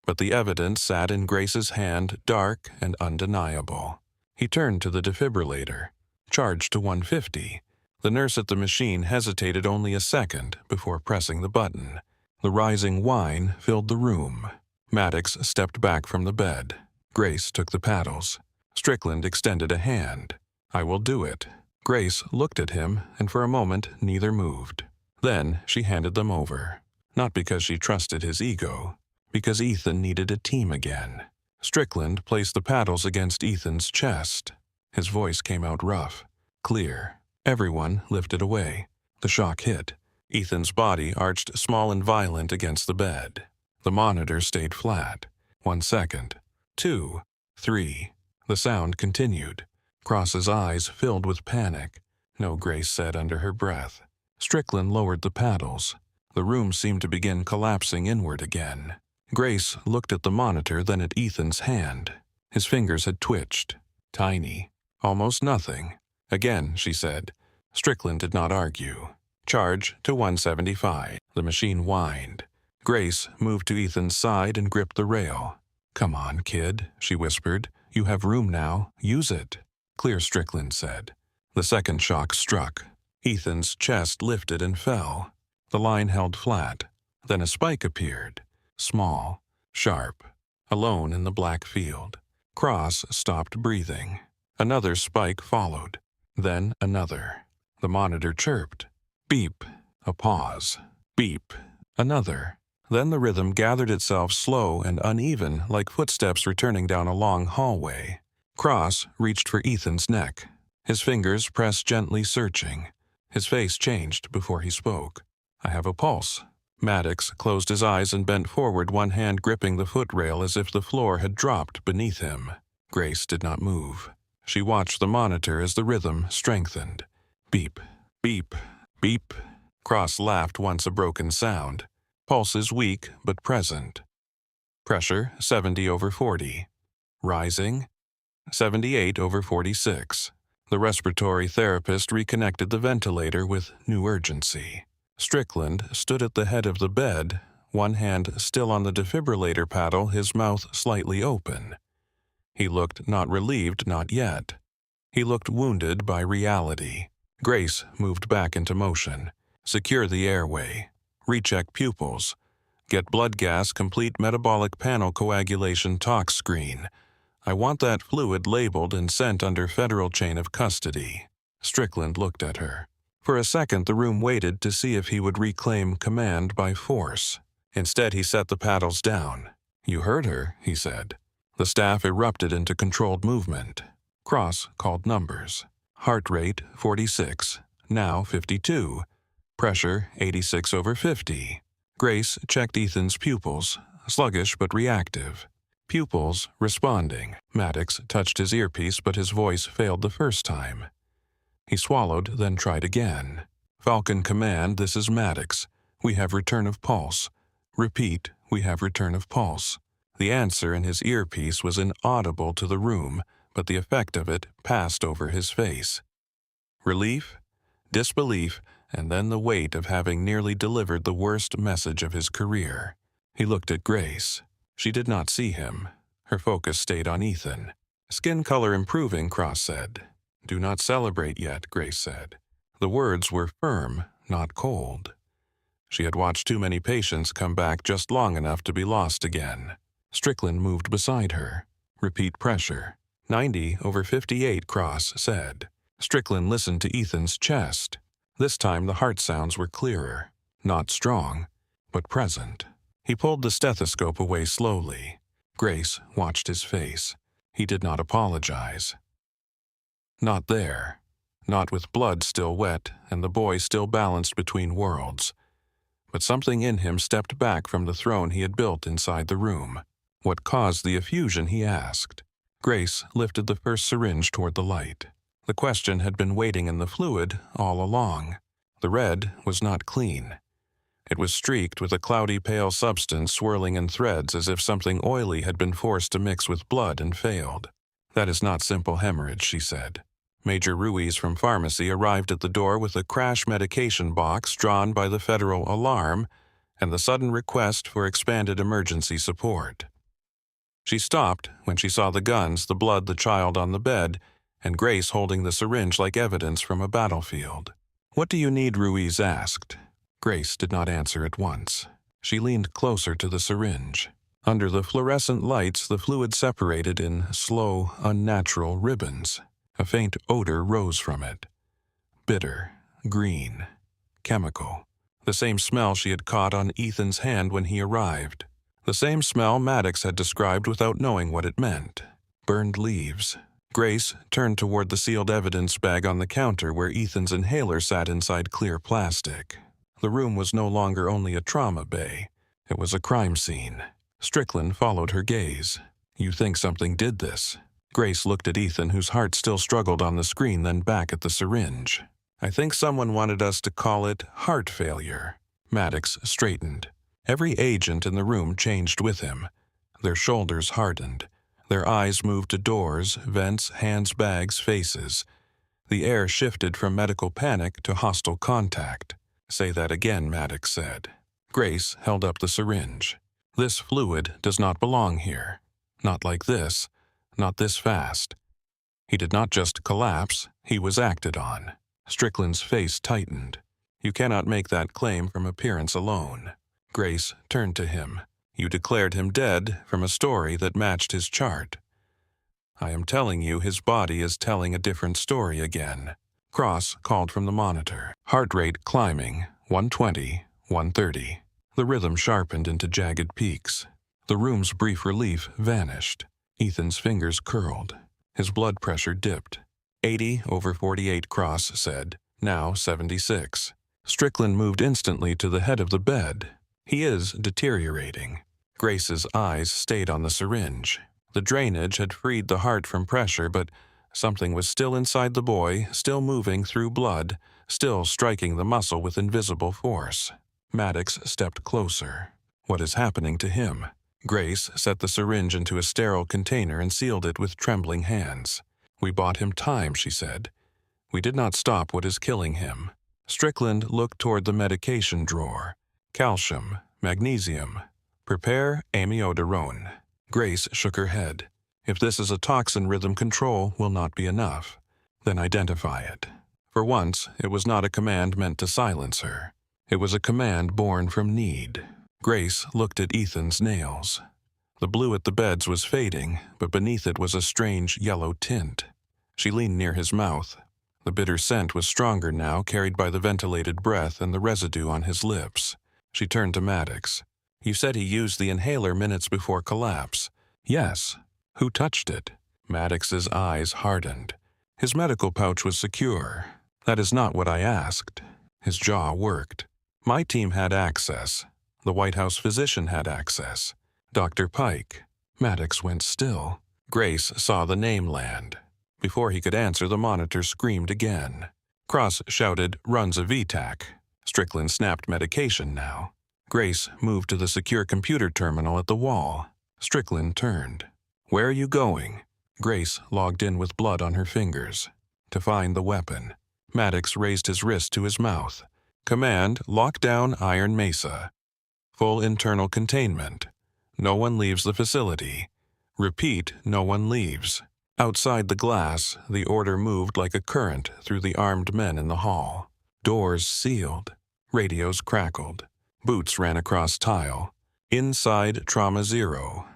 But the evidence sat in Grace's hand, dark and undeniable. He turned to the defibrillator. Charged to 150. The nurse at the machine hesitated only a second before pressing the button. The rising whine filled the room. Maddox stepped back from the bed. Grace took the paddles. Strickland extended a hand. I will do it. Grace looked at him, and for a moment neither moved. Then she handed them over. Not because she trusted his ego, because Ethan needed a team again. Strickland placed the paddles against Ethan's chest. His voice came out rough, clear. Everyone lifted away. The shock hit. Ethan's body arched small and violent against the bed. The monitor stayed flat. 1 second. 2. 3. The sound continued. Cross's eyes filled with panic. No, Grace said under her breath. Strickland lowered the paddles. The room seemed to begin collapsing inward again. Grace looked at the monitor, then at Ethan's hand. His fingers had twitched. Tiny. Almost nothing. Again, she said. Strickland did not argue. Charge to 175. The machine whined. Grace moved to Ethan's side and gripped the rail. Come on, kid, she whispered. You have room now. Use it. Clear, Strickland said. The second shock struck. Ethan's chest lifted and fell. The line held flat. Then a spike appeared. Small, sharp, alone in the black field. Cross stopped breathing. Another spike followed. Then another. The monitor chirped. Beep. A pause. Beep. Another. Then the rhythm gathered itself slow and uneven, like footsteps returning down a long hallway. Cross reached for Ethan's neck. His fingers pressed gently, searching. His face changed before he spoke. I have a pulse. Maddox closed his eyes and bent forward, one hand gripping the footrail as if the floor had dropped beneath him. Grace did not move. She watched the monitor as the rhythm strengthened. Beep, beep, beep. Cross laughed once, a broken sound. Pulses weak but present. Pressure 70/40. Rising 78/46. The respiratory therapist reconnected the ventilator with new urgency. Strickland stood at the head of the bed, one hand still on the defibrillator paddle, his mouth slightly open. He looked not relieved, not yet. He looked wounded by reality. Grace moved back into motion. Secure the airway. Recheck pupils. Get blood gas, complete metabolic panel coagulation tox screen. I want that fluid labeled and sent under federal chain of custody. Strickland looked at her. For a second the room waited to see if he would reclaim command by force. Instead he set the paddles down. You heard her, he said. The staff erupted into controlled movement. Cross called numbers. Heart rate 46, now 52. Pressure 86/50. Grace checked Ethan's pupils, sluggish but reactive. Pupils responding. Maddox touched his earpiece, but his voice failed the first time. He swallowed, then tried again. Falcon Command, this is Maddox. We have return of pulse. Repeat, we have return of pulse. The answer in his earpiece was inaudible to the room, but the effect of it passed over his face. Relief, disbelief, and then the weight of having nearly delivered the worst message of his career. He looked at Grace. She did not see him. Her focus stayed on Ethan. Skin color improving, Cross said. Do not celebrate yet, Grace said. The words were firm, not cold. She had watched too many patients come back just long enough to be lost again. Strickland moved beside her. Repeat pressure. 90/58, Cross said. Strickland listened to Ethan's chest. This time the heart sounds were clearer. Not strong, but present. He pulled the stethoscope away slowly. Grace watched his face. He did not apologize. Not there. Not with blood still wet and the boy still balanced between worlds. But something in him stepped back from the throne he had built inside the room. What caused the effusion, he asked. Grace lifted the first syringe toward the light. The question had been waiting in the fluid all along. The red was not clean. It was streaked with a cloudy pale substance swirling in threads as if something oily had been forced to mix with blood and failed. "That is not simple hemorrhage," she said. Major Ruiz from pharmacy arrived at the door with a crash medication box drawn by the federal alarm and the sudden request for expanded emergency support. She stopped when she saw the guns, the blood, the child on the bed, and Grace holding the syringe like evidence from a battlefield. "What do you need?" Ruiz asked. Grace did not answer at once. She leaned closer to the syringe. Under the fluorescent lights, the fluid separated in slow, unnatural ribbons. A faint odor rose from it. Bitter, green, chemical. The same smell she had caught on Ethan's hand when he arrived. The same smell Maddox had described without knowing what it meant. Burned leaves. Grace turned toward the sealed evidence bag on the counter where Ethan's inhaler sat inside clear plastic. The room was no longer only a trauma bay. It was a crime scene. Strickland followed her gaze. "You think something did this?" Grace looked at Ethan, whose heart still struggled on the screen, then back at the syringe. "I think someone wanted us to call it heart failure." Maddox straightened. Every agent in the room changed with him. Their shoulders hardened. Their eyes moved to doors, vents, hands, bags, faces. The air shifted from medical panic to hostile contact. "Say that again," Maddox said. Grace held up the syringe. "This fluid does not belong here. Not like this. Not this fast." He did not just collapse, he was acted on. Strickland's face tightened. "You cannot make that claim from appearance alone." Grace turned to him. "You declared him dead from a story that matched his chart. I am telling you his body is telling a different story again." Cross called from the monitor. Heart rate climbing, 120, 130. The rhythm sharpened into jagged peaks. The room's brief relief vanished. Ethan's fingers curled. His blood pressure dipped. 80/48, Cross said. Now 76. Strickland moved instantly to the head of the bed. "He is deteriorating." Grace's eyes stayed on the syringe. The drainage had freed the heart from pressure, but something was still inside the boy, still moving through blood, still striking the muscle with invisible force. Maddox stepped closer. "What is happening to him?" Grace set the syringe into a sterile container and sealed it with trembling hands. "We bought him time," she said. "We did not stop what is killing him." Strickland looked toward the medication drawer. "Calcium, magnesium. Prepare amiodarone." Grace shook her head. "If this is a toxin, rhythm control will not be enough." "Then identify it." For once, it was not a command meant to silence her. It was a command born from need. Grace looked at Ethan's nails. The blue at the beds was fading, but beneath it was a strange yellow tint. She leaned near his mouth. The bitter scent was stronger now, carried by the ventilated breath and the residue on his lips. She turned to Maddox. "You said he used the inhaler minutes before collapse." "Yes." "Who touched it?" Maddox's eyes hardened. "His medical pouch was secure." "That is not what I asked." His jaw worked. "My team had access. The White House physician had access. Dr. Pike." Maddox went still. Grace saw the name land. Before he could answer, the monitor screamed again. Cross shouted, "Runs a VTAC." Strickland snapped medication now. Grace moved to the secure computer terminal at the wall. Strickland turned. "Where are you going?" Grace logged in with blood on her fingers. "To find the weapon." Maddox raised his wrist to his mouth. "Command, lock down Iron Mesa. Full internal containment. No one leaves the facility. Repeat, no one leaves." Outside the glass, the order moved like a current through the armed men in the hall. Doors sealed. Radios crackled. Boots ran across tile. Inside Trauma Zero.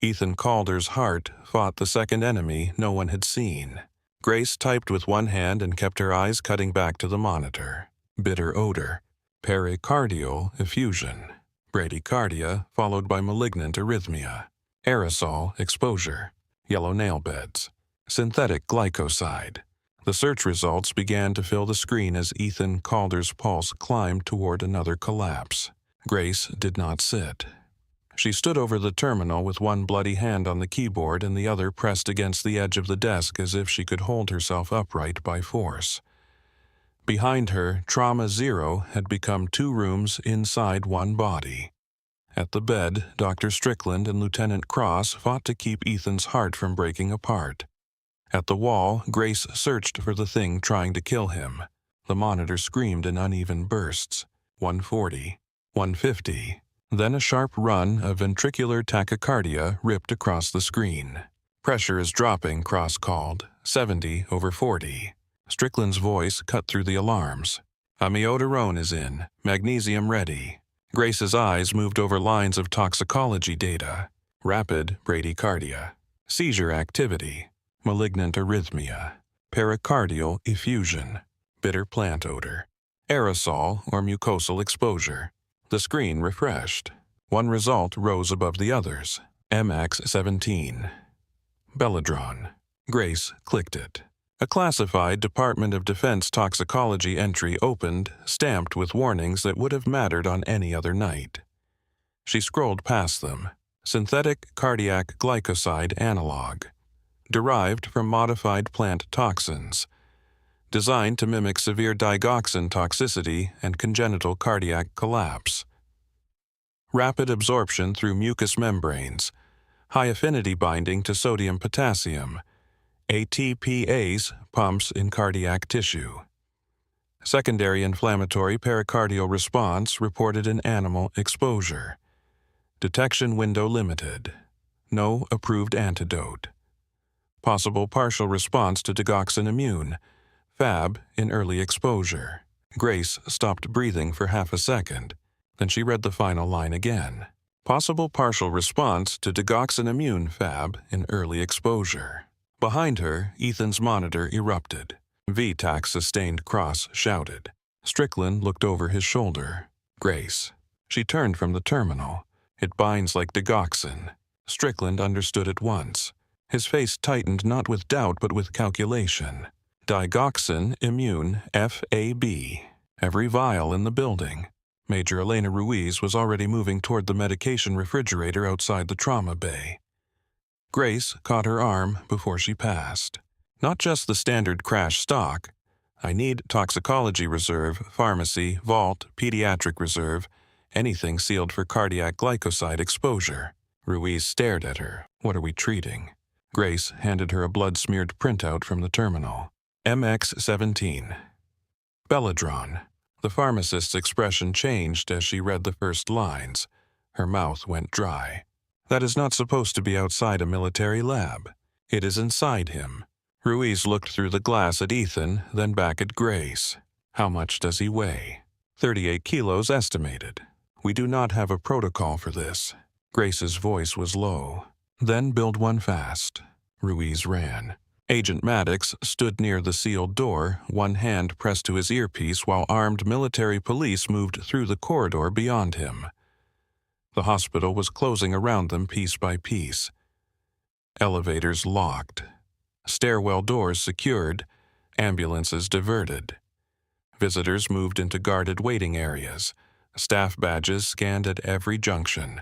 Ethan Calder's heart fought the second enemy no one had seen. Grace typed with one hand and kept her eyes cutting back to the monitor. Bitter odor. Pericardial effusion. Bradycardia followed by malignant arrhythmia. Aerosol exposure. Yellow nail beds. Synthetic glycoside. The search results began to fill the screen as Ethan Calder's pulse climbed toward another collapse. Grace did not sit. She stood over the terminal with one bloody hand on the keyboard and the other pressed against the edge of the desk as if she could hold herself upright by force. Behind her, Trauma Zero had become 2 rooms inside one body. At the bed, Dr. Strickland and Lieutenant Cross fought to keep Ethan's heart from breaking apart. At the wall, Grace searched for the thing trying to kill him. The monitor screamed in uneven bursts. 140, 150. Then a sharp run of ventricular tachycardia ripped across the screen. "Pressure is dropping," Cross called. 70/40. Strickland's voice cut through the alarms. "Amiodarone is in. Magnesium ready." Grace's eyes moved over lines of toxicology data. Rapid bradycardia. Seizure activity. Malignant arrhythmia. Pericardial effusion. Bitter plant odor. Aerosol or mucosal exposure. The screen refreshed. One result rose above the others. MX-17. Belladron. Grace clicked it. A classified Department of Defense toxicology entry opened, stamped with warnings that would have mattered on any other night. She scrolled past them. Synthetic cardiac glycoside analog. Derived from modified plant toxins. Designed to mimic severe digoxin toxicity and congenital cardiac collapse. Rapid absorption through mucous membranes. High affinity binding to sodium-potassium. ATPase pumps in cardiac tissue. Secondary inflammatory pericardial response reported in animal exposure. Detection window limited. No approved antidote. Possible partial response to digoxin immune. Fab in early exposure. Grace stopped breathing for half a second. Then she read the final line again. Possible partial response to digoxin immune Fab in early exposure. Behind her, Ethan's monitor erupted. "VTAC sustained," Cross shouted. Strickland looked over his shoulder. "Grace." She turned from the terminal. "It binds like digoxin." Strickland understood at once. His face tightened not with doubt but with calculation. Digoxin immune FAB. Every vial in the building. Major Elena Ruiz was already moving toward the medication refrigerator outside the trauma bay. Grace caught her arm before she passed. "Not just the standard crash stock. I need toxicology reserve, pharmacy, vault, pediatric reserve, anything sealed for cardiac glycoside exposure." Ruiz stared at her. "What are we treating?" Grace handed her a blood-smeared printout from the terminal. MX-17. Belladron. The pharmacist's expression changed as she read the first lines. Her mouth went dry. "That is not supposed to be outside a military lab. It is inside him." Ruiz looked through the glass at Ethan, then back at Grace. "How much does he weigh?" 38 kilos estimated. "We do not have a protocol for this." Grace's voice was low. "Then build one fast." Ruiz ran. Agent Maddox stood near the sealed door, one hand pressed to his earpiece while armed military police moved through the corridor beyond him. The hospital was closing around them piece by piece. Elevators locked. Stairwell doors secured. Ambulances diverted. Visitors moved into guarded waiting areas. Staff badges scanned at every junction.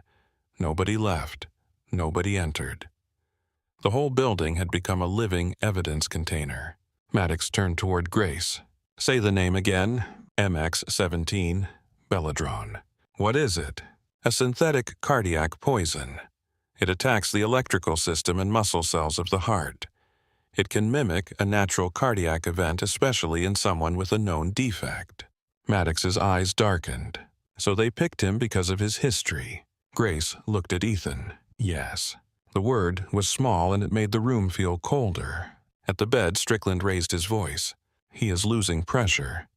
Nobody left. Nobody entered. The whole building had become a living evidence container. Maddox turned toward Grace. "Say the name again." MX-17. Belladron. "What is it?" "A synthetic cardiac poison. It attacks the electrical system and muscle cells of the heart. It can mimic a natural cardiac event, especially in someone with a known defect." Maddox's eyes darkened. "So they picked him because of his history." Grace looked at Ethan. "Yes." The word was small and it made the room feel colder. At the bed, Strickland raised his voice. "He is losing pressure.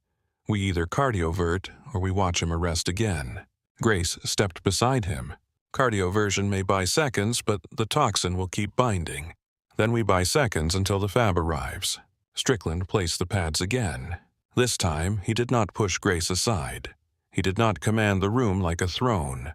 We either cardiovert or we watch him arrest again." Grace stepped beside him. "Cardioversion may buy seconds, but the toxin will keep binding. Then we buy seconds until the fab arrives." Strickland placed the pads again. This time, he did not push Grace aside. He did not command the room like a throne.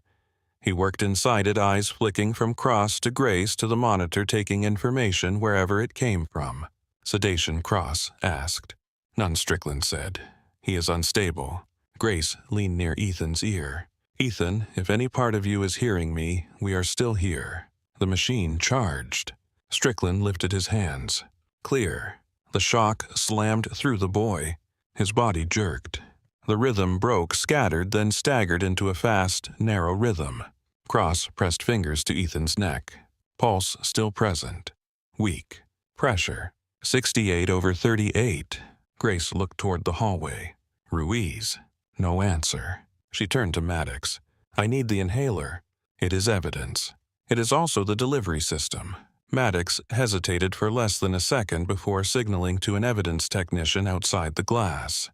He worked inside it, eyes flicking from Cross to Grace to the monitor, taking information wherever it came from. "Sedation?" Cross asked. "None," Strickland said. "He is unstable." Grace leaned near Ethan's ear. Ethan, if any part of you is hearing me, we are still here. The machine charged. Strickland lifted his hands. Clear. The shock slammed through the boy. His body jerked. The rhythm broke, scattered, then staggered into a fast, narrow rhythm. Cross pressed fingers to Ethan's neck. Pulse still present. Weak. Pressure. 68/38. Grace looked toward the hallway. Ruiz. No answer. She turned to Maddox. I need the inhaler. It is evidence. It is also the delivery system. Maddox hesitated for less than a second before signaling to an evidence technician outside the glass.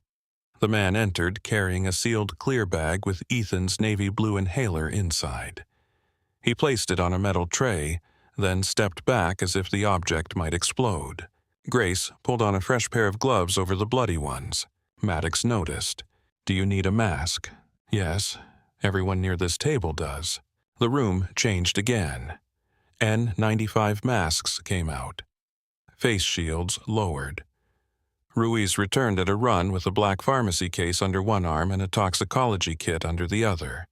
The man entered carrying a sealed clear bag with Ethan's navy blue inhaler inside. He placed it on a metal tray, then stepped back as if the object might explode. Grace pulled on a fresh pair of gloves over the bloody ones. Maddox noticed. Do you need a mask? Yes. Everyone near this table does. The room changed again. N95 masks came out. Face shields lowered. Ruiz returned at a run with a black pharmacy case under one arm and a toxicology kit under the other.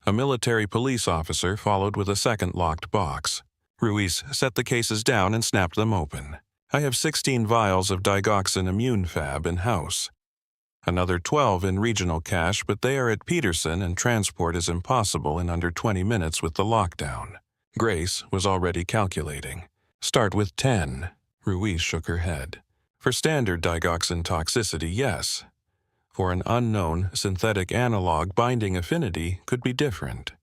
A military police officer followed with a second locked box. Ruiz set the cases down and snapped them open. I have 16 vials of digoxin immune fab in-house. Another 12 in regional cache, but they are at Peterson and transport is impossible in under 20 minutes with the lockdown. Grace was already calculating. Start with 10. Ruiz shook her head. For standard digoxin toxicity, yes. For an unknown synthetic analog, binding affinity could be different.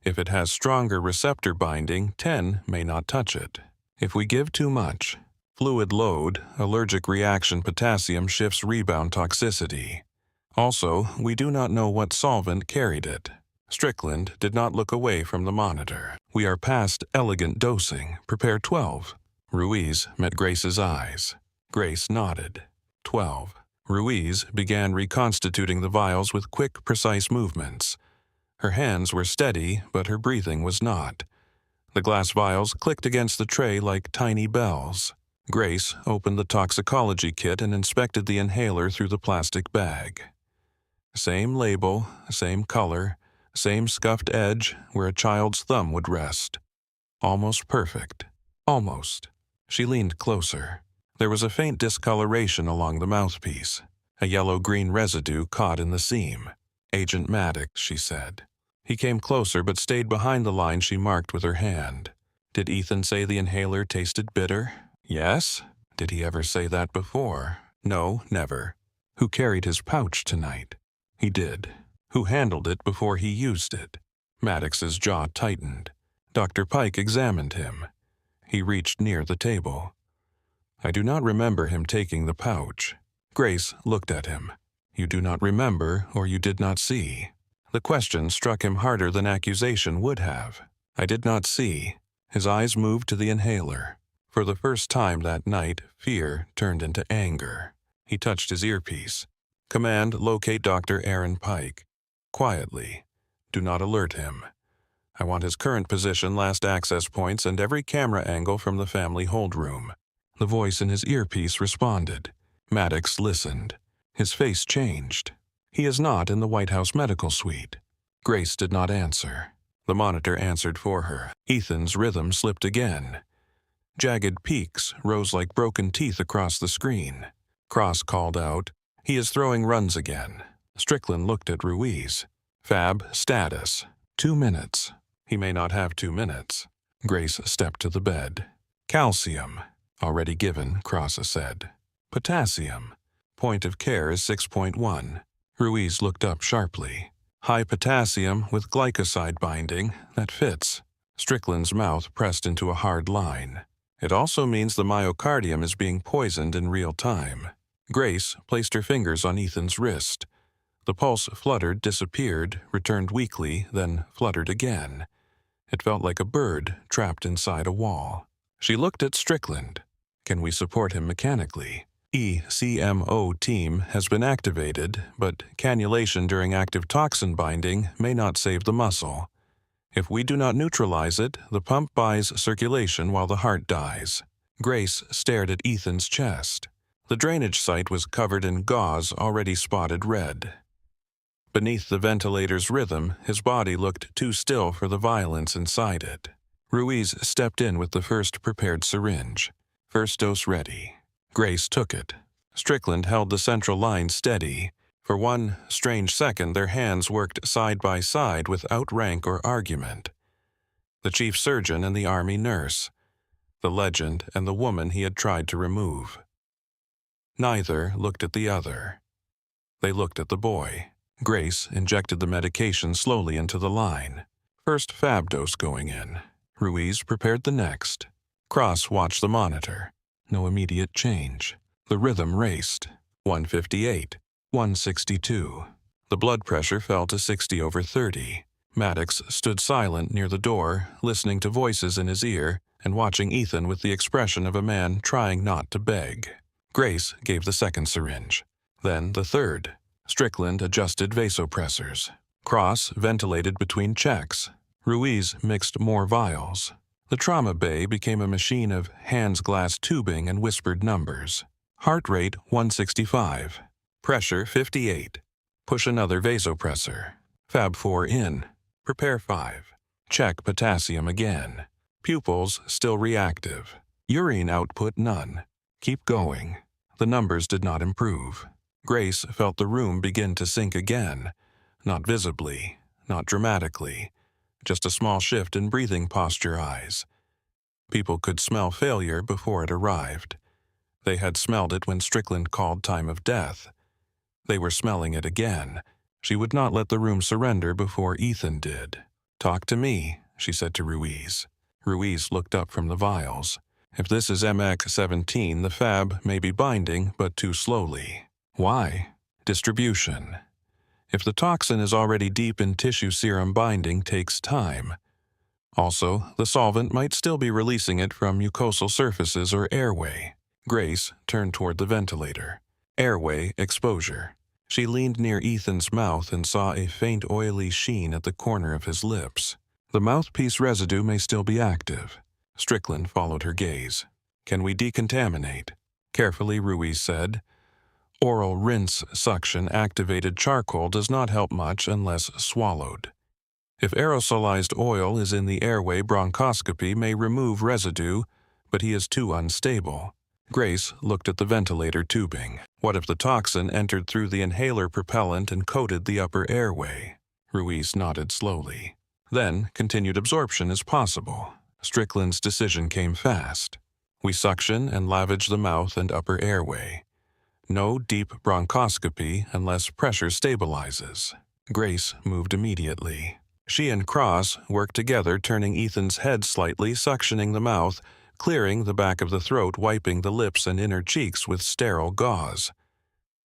If it has stronger receptor binding, 10 may not touch it. If we give too much, fluid load, allergic reaction potassium shifts rebound toxicity. Also, we do not know what solvent carried it. Strickland did not look away from the monitor. We are past elegant dosing. Prepare 12. Ruiz met Grace's eyes. Grace nodded. 12. Ruiz began reconstituting the vials with quick, precise movements. Her hands were steady, but her breathing was not. The glass vials clicked against the tray like tiny bells. Grace opened the toxicology kit and inspected the inhaler through the plastic bag. Same label, same color, same scuffed edge where a child's thumb would rest. Almost perfect. Almost. She leaned closer. There was a faint discoloration along the mouthpiece. A yellow-green residue caught in the seam. Agent Maddox, she said. He came closer but stayed behind the line she marked with her hand. Did Ethan say the inhaler tasted bitter? Yes. Did he ever say that before? No, never. Who carried his pouch tonight? He did. Who handled it before he used it? Maddox's jaw tightened. Dr. Pike examined him. He reached near the table. I do not remember him taking the pouch. Grace looked at him. You do not remember, or you did not see. The question struck him harder than accusation would have. I did not see. His eyes moved to the inhaler. For the first time that night, fear turned into anger. He touched his earpiece. Command, locate Dr. Aaron Pike. Quietly. Do not alert him. I want his current position, last access points, and every camera angle from the family hold room. The voice in his earpiece responded. Maddox listened. His face changed. He is not in the White House medical suite. Grace did not answer. The monitor answered for her. Ethan's rhythm slipped again. Jagged peaks rose like broken teeth across the screen. Cross called out, he is throwing runs again. Strickland looked at Ruiz. Fab status. 2 minutes. He may not have 2 minutes. Grace stepped to the bed. Calcium. Already given, Cross said. Potassium. Point of care is 6.1. Ruiz looked up sharply. High potassium with glycoside binding. That fits. Strickland's mouth pressed into a hard line. It also means the myocardium is being poisoned in real time. Grace placed her fingers on Ethan's wrist. The pulse fluttered, disappeared, returned weakly, then fluttered again. It felt like a bird trapped inside a wall. She looked at Strickland. Can we support him mechanically? ECMO team has been activated, but cannulation during active toxin binding may not save the muscle. If we do not neutralize it, the pump buys circulation while the heart dies. Grace stared at Ethan's chest. The drainage site was covered in gauze already spotted red. Beneath the ventilator's rhythm, his body looked too still for the violence inside it. Ruiz stepped in with the first prepared syringe. First dose ready. Grace took it. Strickland held the central line steady. For one strange second, their hands worked side by side without rank or argument. The chief surgeon and the army nurse. The legend and the woman he had tried to remove. Neither looked at the other. They looked at the boy. Grace injected the medication slowly into the line. First fab dose going in. Ruiz prepared the next. Cross watched the monitor. No immediate change. The rhythm raced. 158. 162. The blood pressure fell to 60/30. Maddox stood silent near the door, listening to voices in his ear and watching Ethan with the expression of a man trying not to beg. Grace gave the second syringe. Then the third. Strickland adjusted vasopressors. Cross ventilated between checks. Ruiz mixed more vials. The trauma bay became a machine of hands-glass tubing and whispered numbers. Heart rate 165. Pressure 58. Push another vasopressor. Fab 4 in. Prepare 5. Check potassium again. Pupils still reactive. Urine output none. Keep going. The numbers did not improve. Grace felt the room begin to sink again. Not visibly, not dramatically. Just a small shift in breathing posture eyes. People could smell failure before it arrived. They had smelled it when Strickland called time of death. They were smelling it again. She would not let the room surrender before Ethan did. "Talk to me," she said to Ruiz. Ruiz looked up from the vials. "If this is MX-17, the fab may be binding, but too slowly." "Why?" "Distribution. If the toxin is already deep in tissue, serum binding takes time. Also, the solvent might still be releasing it from mucosal surfaces or airway." Grace turned toward the ventilator. Airway exposure. She leaned near Ethan's mouth and saw a faint oily sheen at the corner of his lips. The mouthpiece residue may still be active. Strickland followed her gaze. "Can we decontaminate?" Carefully, Ruiz said. Oral rinse suction activated charcoal does not help much unless swallowed. If aerosolized oil is in the airway, bronchoscopy may remove residue, but he is too unstable. Grace looked at the ventilator tubing. What if the toxin entered through the inhaler propellant and coated the upper airway? Ruiz nodded slowly. Then continued absorption is possible. Strickland's decision came fast. "We suction and lavage the mouth and upper airway. No deep bronchoscopy unless pressure stabilizes." Grace moved immediately. She and Cross worked together, turning Ethan's head slightly, suctioning the mouth, clearing the back of the throat, wiping the lips and inner cheeks with sterile gauze.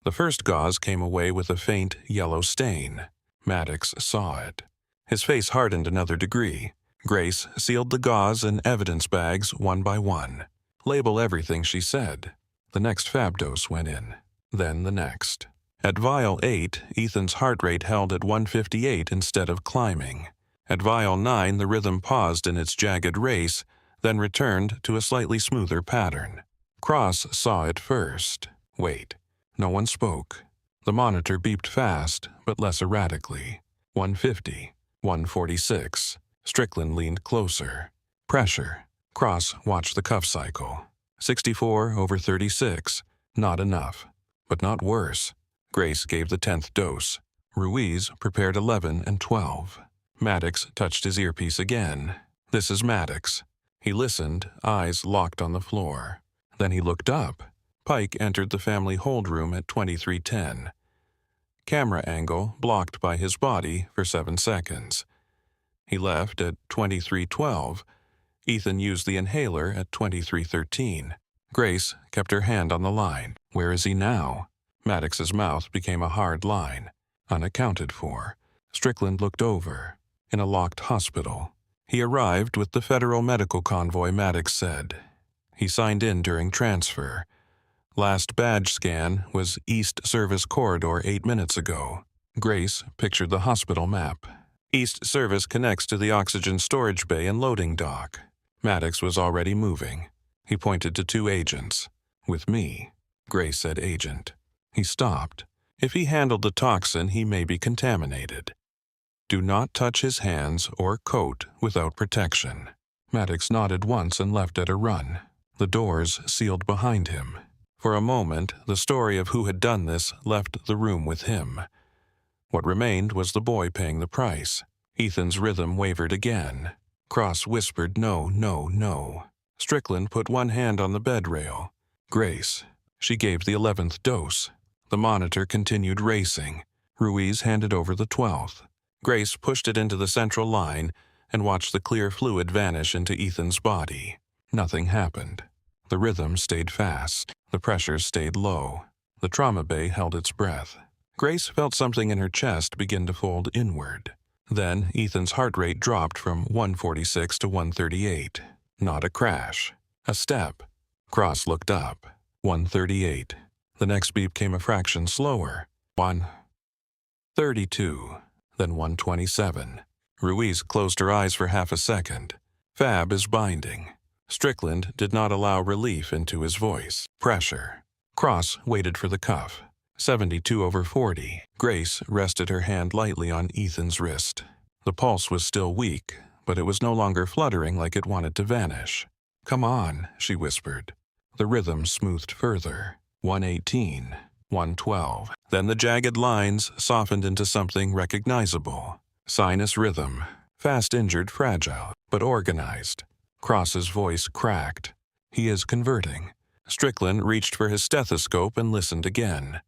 The first gauze came away with a faint yellow stain. Maddox saw it. His face hardened another degree. Grace sealed the gauze and evidence bags one by one. "Label everything," she said. The next fab dose went in. Then the next. At vial 8, Ethan's heart rate held at 158 instead of climbing. At vial 9, the rhythm paused in its jagged race, then returned to a slightly smoother pattern. Cross saw it first. Wait. No one spoke. The monitor beeped fast, but less erratically. 150. 146. Strickland leaned closer. Pressure. Cross watched the cuff cycle. 64/36. Not enough. But not worse. Grace gave the 10th dose. Ruiz prepared 11 and 12. Maddox touched his earpiece again. "This is Maddox." He listened, eyes locked on the floor. Then he looked up. Pike entered the family hold room at 23:10. Camera angle blocked by his body for 7 seconds. He left at 23:12. Ethan used the inhaler at 23:13. Grace kept her hand on the line. Where is he now? Maddox's mouth became a hard line. Unaccounted for. Strickland looked over. In a locked hospital. He arrived with the federal medical convoy, Maddox said. He signed in during transfer. Last badge scan was East Service Corridor 8 minutes ago. Grace pictured the hospital map. East Service connects to the oxygen storage bay and loading dock. Maddox was already moving. He pointed to 2 agents. With me. Grace said agent. He stopped. If he handled the toxin, he may be contaminated. Do not touch his hands or coat without protection. Maddox nodded once and left at a run. The doors sealed behind him. For a moment, the story of who had done this left the room with him. What remained was the boy paying the price. Ethan's rhythm wavered again. Cross whispered, "No, no, no." Strickland put one hand on the bed rail. Grace. She gave the 11th dose. The monitor continued racing. Ruiz handed over the 12th. Grace pushed it into the central line and watched the clear fluid vanish into Ethan's body. Nothing happened. The rhythm stayed fast. The pressure stayed low. The trauma bay held its breath. Grace felt something in her chest begin to fold inward. Then Ethan's heart rate dropped from 146 to 138. Not a crash. A step. Cross looked up. 138. The next beep came a fraction slower. 132. Then 127. Ruiz closed her eyes for half a second. Fab is binding. Strickland did not allow relief into his voice. Pressure. Cross waited for the cuff. 72/40. Grace rested her hand lightly on Ethan's wrist. The pulse was still weak, but it was no longer fluttering like it wanted to vanish. "Come on," she whispered. The rhythm smoothed further. 118. 112. Then the jagged lines softened into something recognizable. Sinus rhythm. Fast injured, fragile, but organized. Cross's voice cracked. "He is converting." Strickland reached for his stethoscope and listened again.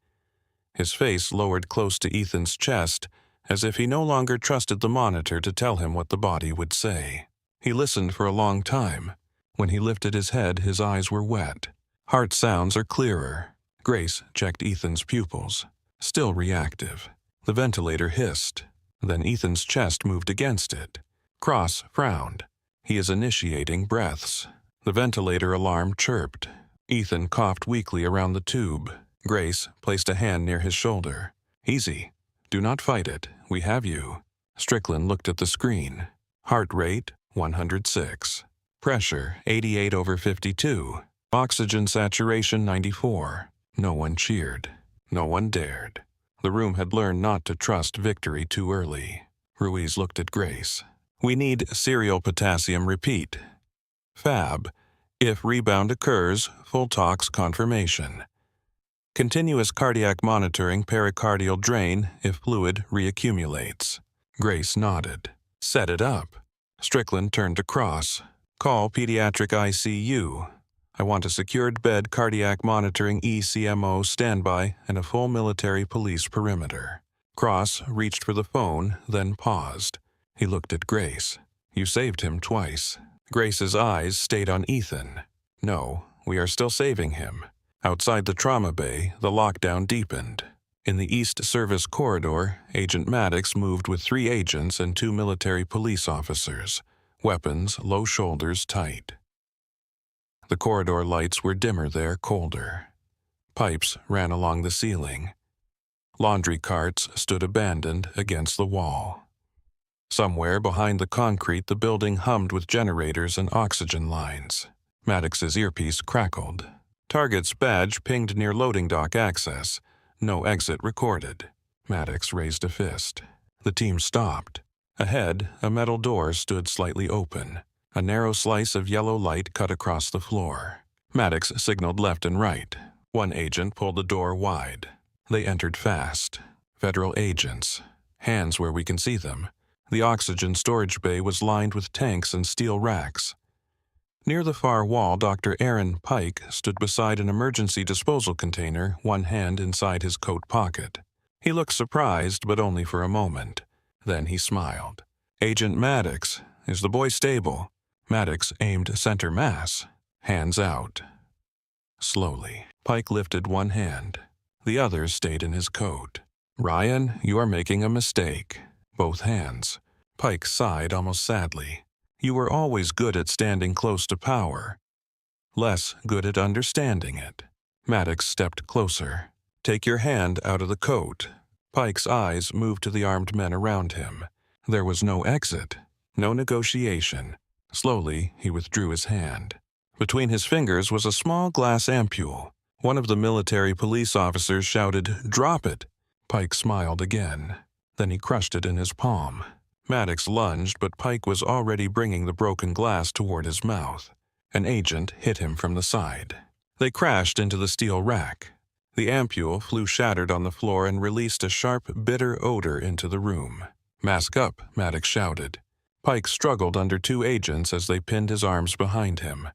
His face lowered close to Ethan's chest, as if he no longer trusted the monitor to tell him what the body would say. He listened for a long time. When he lifted his head, his eyes were wet. Heart sounds are clearer. Grace checked Ethan's pupils. Still reactive. The ventilator hissed. Then Ethan's chest moved against it. Cross frowned. He is initiating breaths. The ventilator alarm chirped. Ethan coughed weakly around the tube. Grace placed a hand near his shoulder. "Easy. Do not fight it. We have you." Strickland looked at the screen. Heart rate, 106. Pressure, 88/52. Oxygen saturation, 94. No one cheered. No one dared. The room had learned not to trust victory too early. Ruiz looked at Grace. "We need serial potassium repeat. Fab. If rebound occurs, full tox confirmation. Continuous cardiac monitoring pericardial drain if fluid reaccumulates." Grace nodded. "Set it up." Strickland turned to Cross. "Call pediatric ICU. I want a secured bed cardiac monitoring ECMO standby and a full military police perimeter." Cross reached for the phone, then paused. He looked at Grace. "You saved him twice." Grace's eyes stayed on Ethan. "No, we are still saving him." Outside the trauma bay, the lockdown deepened. In the East Service corridor, Agent Maddox moved with 3 agents and 2 military police officers, weapons low shoulders tight. The corridor lights were dimmer there, colder. Pipes ran along the ceiling. Laundry carts stood abandoned against the wall. Somewhere behind the concrete, the building hummed with generators and oxygen lines. Maddox's earpiece crackled. Target's badge pinged near loading dock access. No exit recorded. Maddox raised a fist. The team stopped. Ahead, a metal door stood slightly open. A narrow slice of yellow light cut across the floor. Maddox signaled left and right. One agent pulled the door wide. They entered fast. Federal agents. Hands where we can see them. The oxygen storage bay was lined with tanks and steel racks. Near the far wall, Dr. Aaron Pike stood beside an emergency disposal container, one hand inside his coat pocket. He looked surprised, but only for a moment. Then he smiled. "Agent Maddox, is the boy stable?" Maddox aimed center mass. Hands out. Slowly, Pike lifted one hand. The other stayed in his coat. "Ryan, you are making a mistake." Both hands. Pike sighed almost sadly. "You were always good at standing close to power. Less good at understanding it." Maddox stepped closer. "Take your hand out of the coat." Pike's eyes moved to the armed men around him. There was no exit, no negotiation. Slowly, he withdrew his hand. Between his fingers was a small glass ampule. One of the military police officers shouted, "Drop it!" Pike smiled again. Then he crushed it in his palm. Maddox lunged, but Pike was already bringing the broken glass toward his mouth. An agent hit him from the side. They crashed into the steel rack. The ampule flew shattered on the floor and released a sharp, bitter odor into the room. "Mask up," Maddox shouted. Pike struggled under two agents as they pinned his arms behind him.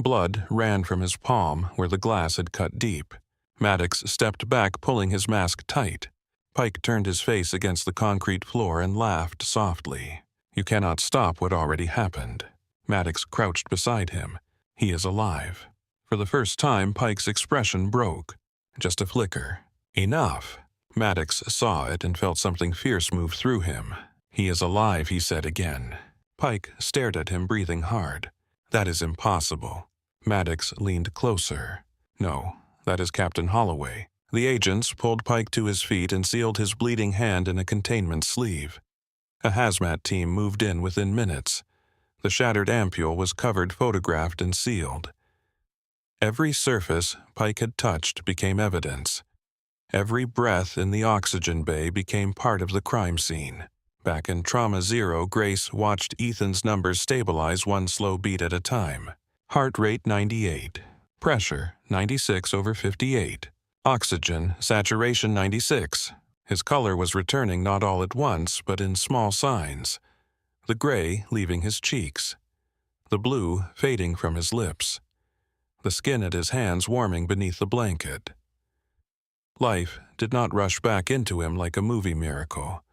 Blood ran from his palm where the glass had cut deep. Maddox stepped back, pulling his mask tight. Pike turned his face against the concrete floor and laughed softly. "You cannot stop what already happened." Maddox crouched beside him. "He is alive." For the first time, Pike's expression broke. Just a flicker. "Enough." Maddox saw it and felt something fierce move through him. "He is alive," he said again. Pike stared at him, breathing hard. "That is impossible." Maddox leaned closer. "No, that is Captain Holloway." The agents pulled Pike to his feet and sealed his bleeding hand in a containment sleeve. A hazmat team moved in within minutes. The shattered ampule was covered, photographed, and sealed. Every surface Pike had touched became evidence. Every breath in the oxygen bay became part of the crime scene. Back in Trauma Zero, Grace watched Ethan's numbers stabilize one slow beat at a time. Heart rate 98. Pressure 96/58. Oxygen saturation 96. His color was returning not all at once, but in small signs. The gray leaving his cheeks. The blue fading from his lips. The skin at his hands warming beneath the blanket. Life did not rush back into him like a movie miracle.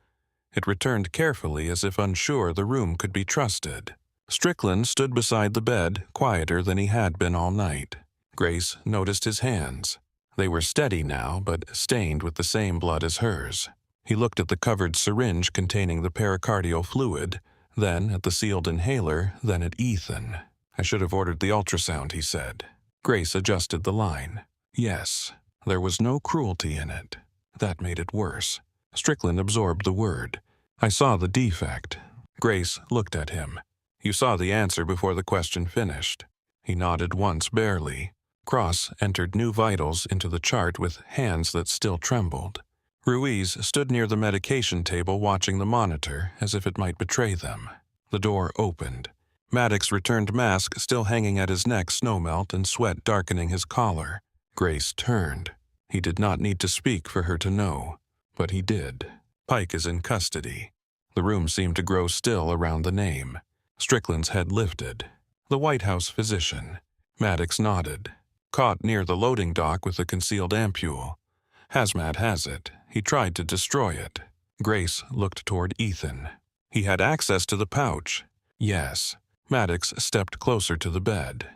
It returned carefully, as if unsure the room could be trusted. Strickland stood beside the bed, quieter than he had been all night. Grace noticed his hands. They were steady now, but stained with the same blood as hers. He looked at the covered syringe containing the pericardial fluid, then at the sealed inhaler, then at Ethan. "I should have ordered the ultrasound," he said. Grace adjusted the line. "Yes, there was no cruelty in it." That made it worse. Strickland absorbed the word. "I saw the defect." Grace looked at him. "You saw the answer before the question finished." He nodded once, barely. Cross entered new vitals into the chart with hands that still trembled. Ruiz stood near the medication table watching the monitor as if it might betray them. The door opened. Maddox returned, mask still hanging at his neck, snowmelt and sweat darkening his collar. Grace turned. He did not need to speak for her to know, but he did. "Pike is in custody." The room seemed to grow still around the name. Strickland's head lifted. "The White House physician." Maddox nodded. "Caught near the loading dock with the concealed ampule. Hazmat has it. He tried to destroy it." Grace looked toward Ethan. "He had access to the pouch." "Yes." Maddox stepped closer to the bed.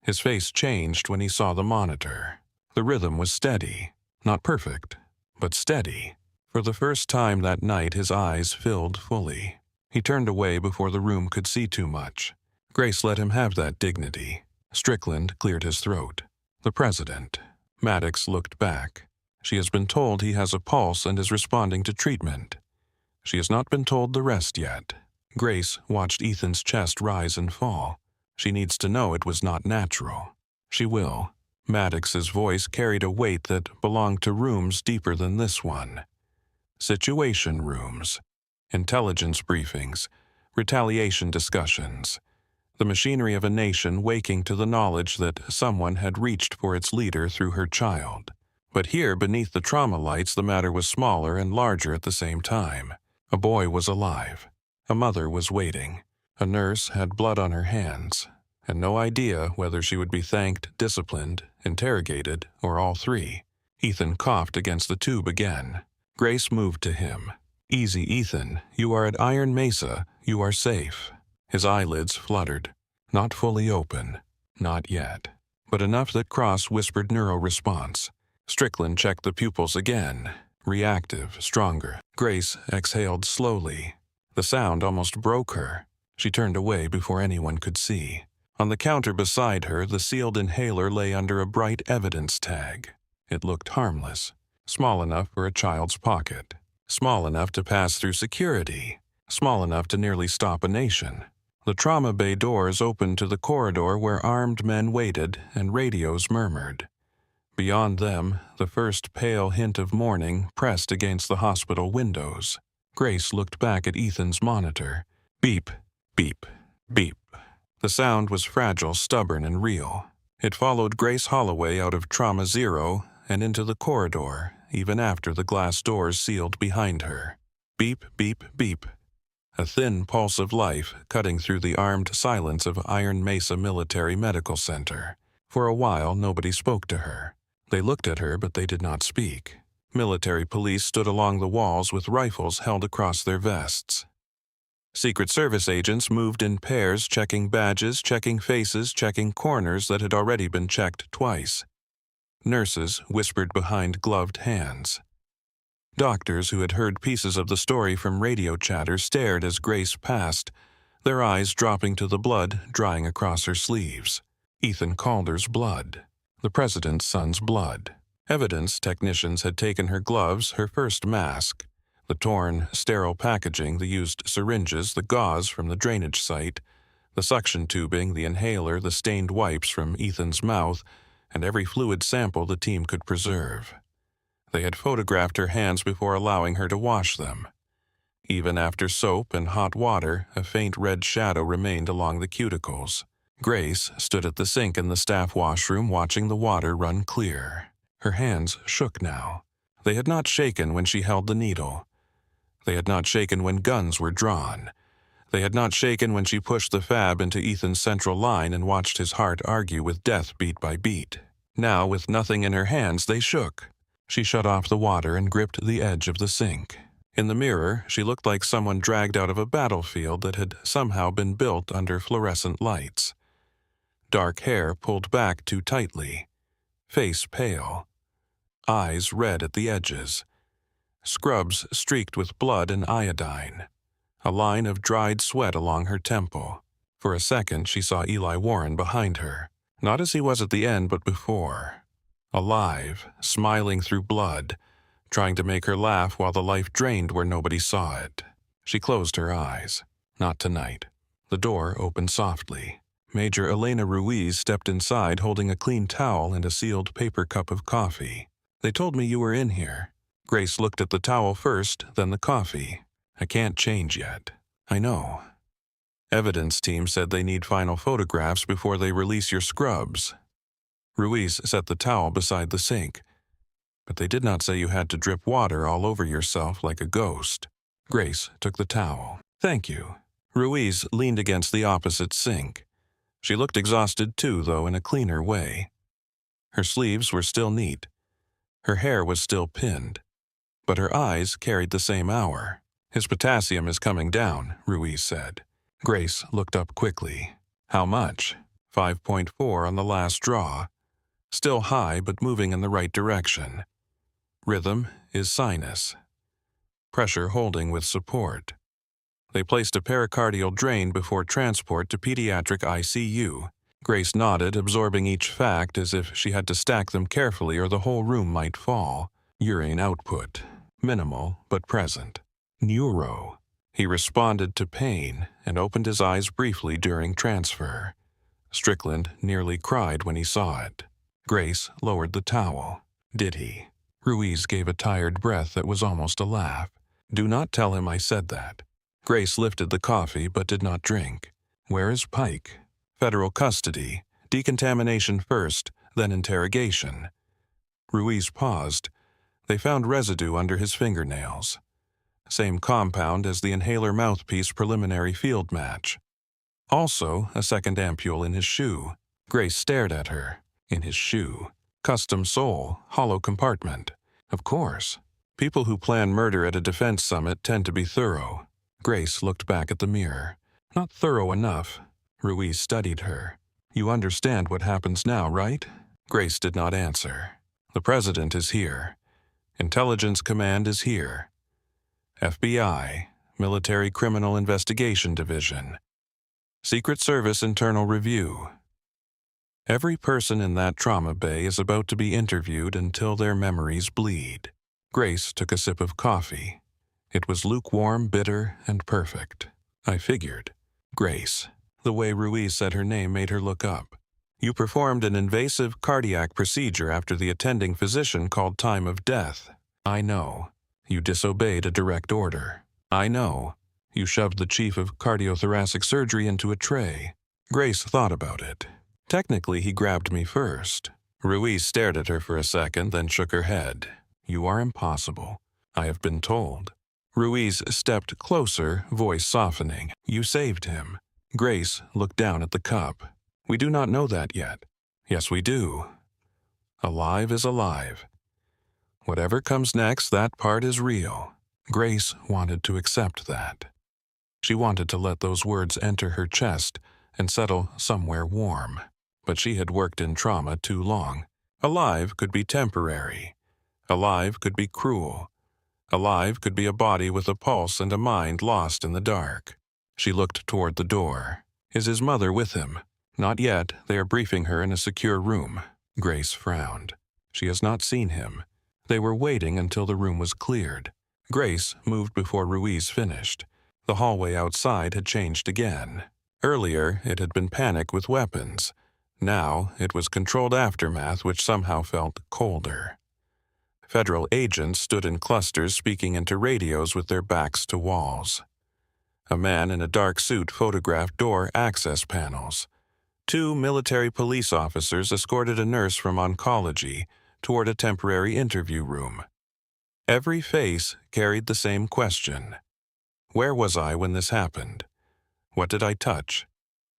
His face changed when he saw the monitor. The rhythm was steady. Not perfect, but steady. For the first time that night, his eyes filled fully. He turned away before the room could see too much. Grace let him have that dignity. Strickland cleared his throat. "The president." Maddox looked back. "She has been told he has a pulse and is responding to treatment. She has not been told the rest yet." Grace watched Ethan's chest rise and fall. "She needs to know it was not natural." "She will." Maddox's voice carried a weight that belonged to rooms deeper than this one. Situation rooms, intelligence briefings, retaliation discussions. The machinery of a nation waking to the knowledge that someone had reached for its leader through her child. But here, beneath the trauma lights, the matter was smaller and larger at the same time. A boy was alive. A mother was waiting. A nurse had blood on her hands, and no idea whether she would be thanked, disciplined, interrogated, or all three. Ethan coughed against the tube again. Grace moved to him. "Easy, Ethan. You are at Iron Mesa. You are safe." His eyelids fluttered. Not fully open. Not yet. But enough that Cross whispered neuroresponse. Strickland checked the pupils again. Reactive, stronger. Grace exhaled slowly. The sound almost broke her. She turned away before anyone could see. On the counter beside her, the sealed inhaler lay under a bright evidence tag. It looked harmless. Small enough for a child's pocket. Small enough to pass through security. Small enough to nearly stop a nation. The trauma bay doors opened to the corridor where armed men waited and radios murmured. Beyond them, the first pale hint of morning pressed against the hospital windows. Grace looked back at Ethan's monitor. Beep, beep, beep. The sound was fragile, stubborn, and real. It followed Grace Holloway out of Trauma Zero and into the corridor, even after the glass doors sealed behind her. Beep, beep, beep. A thin pulse of life cutting through the armed silence of Iron Mesa Military Medical Center. For a while, nobody spoke to her. They looked at her, but they did not speak. Military police stood along the walls with rifles held across their vests. Secret Service agents moved in pairs, checking badges, checking faces, checking corners that had already been checked twice. Nurses whispered behind gloved hands. Doctors who had heard pieces of the story from radio chatter stared as Grace passed, their eyes dropping to the blood drying across her sleeves. Ethan Calder's blood. The president's son's blood. Evidence technicians had taken her gloves, her first mask, the torn, sterile packaging, the used syringes, the gauze from the drainage site, the suction tubing, the inhaler, the stained wipes from Ethan's mouth, and every fluid sample the team could preserve. They had photographed her hands before allowing her to wash them. Even after soap and hot water, a faint red shadow remained along the cuticles. Grace stood at the sink in the staff washroom watching the water run clear. Her hands shook now. They had not shaken when she held the needle. They had not shaken when guns were drawn. They had not shaken when she pushed the fab into Ethan's central line and watched his heart argue with death beat by beat. Now, with nothing in her hands, they shook. She shut off the water and gripped the edge of the sink. In the mirror, she looked like someone dragged out of a battlefield that had somehow been built under fluorescent lights. Dark hair pulled back too tightly. Face pale. Eyes red at the edges. Scrubs streaked with blood and iodine. A line of dried sweat along her temple. For a second, she saw Eli Warren behind her. Not as he was at the end, but before. Alive, smiling through blood, trying to make her laugh while the life drained where nobody saw it. She closed her eyes. Not tonight. The door opened softly. Major Elena Ruiz stepped inside holding a clean towel and a sealed paper cup of coffee. "They told me you were in here." Grace looked at the towel first, then the coffee. "I can't change yet." "I know." "Evidence team said they need final photographs before they release your scrubs." Ruiz set the towel beside the sink. "But they did not say you had to drip water all over yourself like a ghost." Grace took the towel. "Thank you." Ruiz leaned against the opposite sink. She looked exhausted too, though in a cleaner way. Her sleeves were still neat. Her hair was still pinned. But her eyes carried the same hour. "His potassium is coming down," Ruiz said. Grace looked up quickly. "How much?" 5.4 on the last draw. Still high, but moving in the right direction. Rhythm is sinus. Pressure holding with support. They placed a pericardial drain before transport to pediatric ICU. Grace nodded, absorbing each fact as if she had to stack them carefully or the whole room might fall. Urine output. Minimal, but present. Neuro. He responded to pain and opened his eyes briefly during transfer. Strickland nearly cried when he saw it. Grace lowered the towel. "Did he?" Ruiz gave a tired breath that was almost a laugh. "Do not tell him I said that." Grace lifted the coffee but did not drink. "Where is Pike?" "Federal custody. Decontamination first, then interrogation." Ruiz paused. They found residue under his fingernails. Same compound as the inhaler mouthpiece preliminary field match. Also, a second ampule in his shoe. Grace stared at her. In his shoe. Custom sole, hollow compartment. Of course. People who plan murder at a defense summit tend to be thorough. Grace looked back at the mirror. "Not thorough enough." Ruiz studied her. "You understand what happens now, right?" Grace did not answer. "The president is here. Intelligence Command is here. FBI, Military Criminal Investigation Division. Secret Service Internal Review. Every person in that trauma bay is about to be interviewed until their memories bleed." Grace took a sip of coffee. It was lukewarm, bitter, and perfect. "I figured." Grace. The way Ruiz said her name made her look up. You performed an invasive cardiac procedure after the attending physician called time of death. I know. You disobeyed a direct order. I know. You shoved the chief of cardiothoracic surgery into a tray. Grace thought about it. Technically, he grabbed me first. Ruiz stared at her for a second, then shook her head. You are impossible. I have been told. Ruiz stepped closer, voice softening. You saved him. Grace looked down at the cup. We do not know that yet. Yes, we do. Alive is alive. Whatever comes next, that part is real. Grace wanted to accept that. She wanted to let those words enter her chest and settle somewhere warm. But she had worked in trauma too long. Alive could be temporary. Alive could be cruel. Alive could be a body with a pulse and a mind lost in the dark. She looked toward the door. Is his mother with him? Not yet. They are briefing her in a secure room. Grace frowned. She has not seen him. They were waiting until the room was cleared. Grace moved before Ruiz finished. The hallway outside had changed again. Earlier, it had been panic with weapons. Now, it was controlled aftermath which somehow felt colder. Federal agents stood in clusters speaking into radios with their backs to walls. A man in a dark suit photographed door access panels. 2 military police officers escorted a nurse from oncology toward a temporary interview room. Every face carried the same question. Where was I when this happened? What did I touch?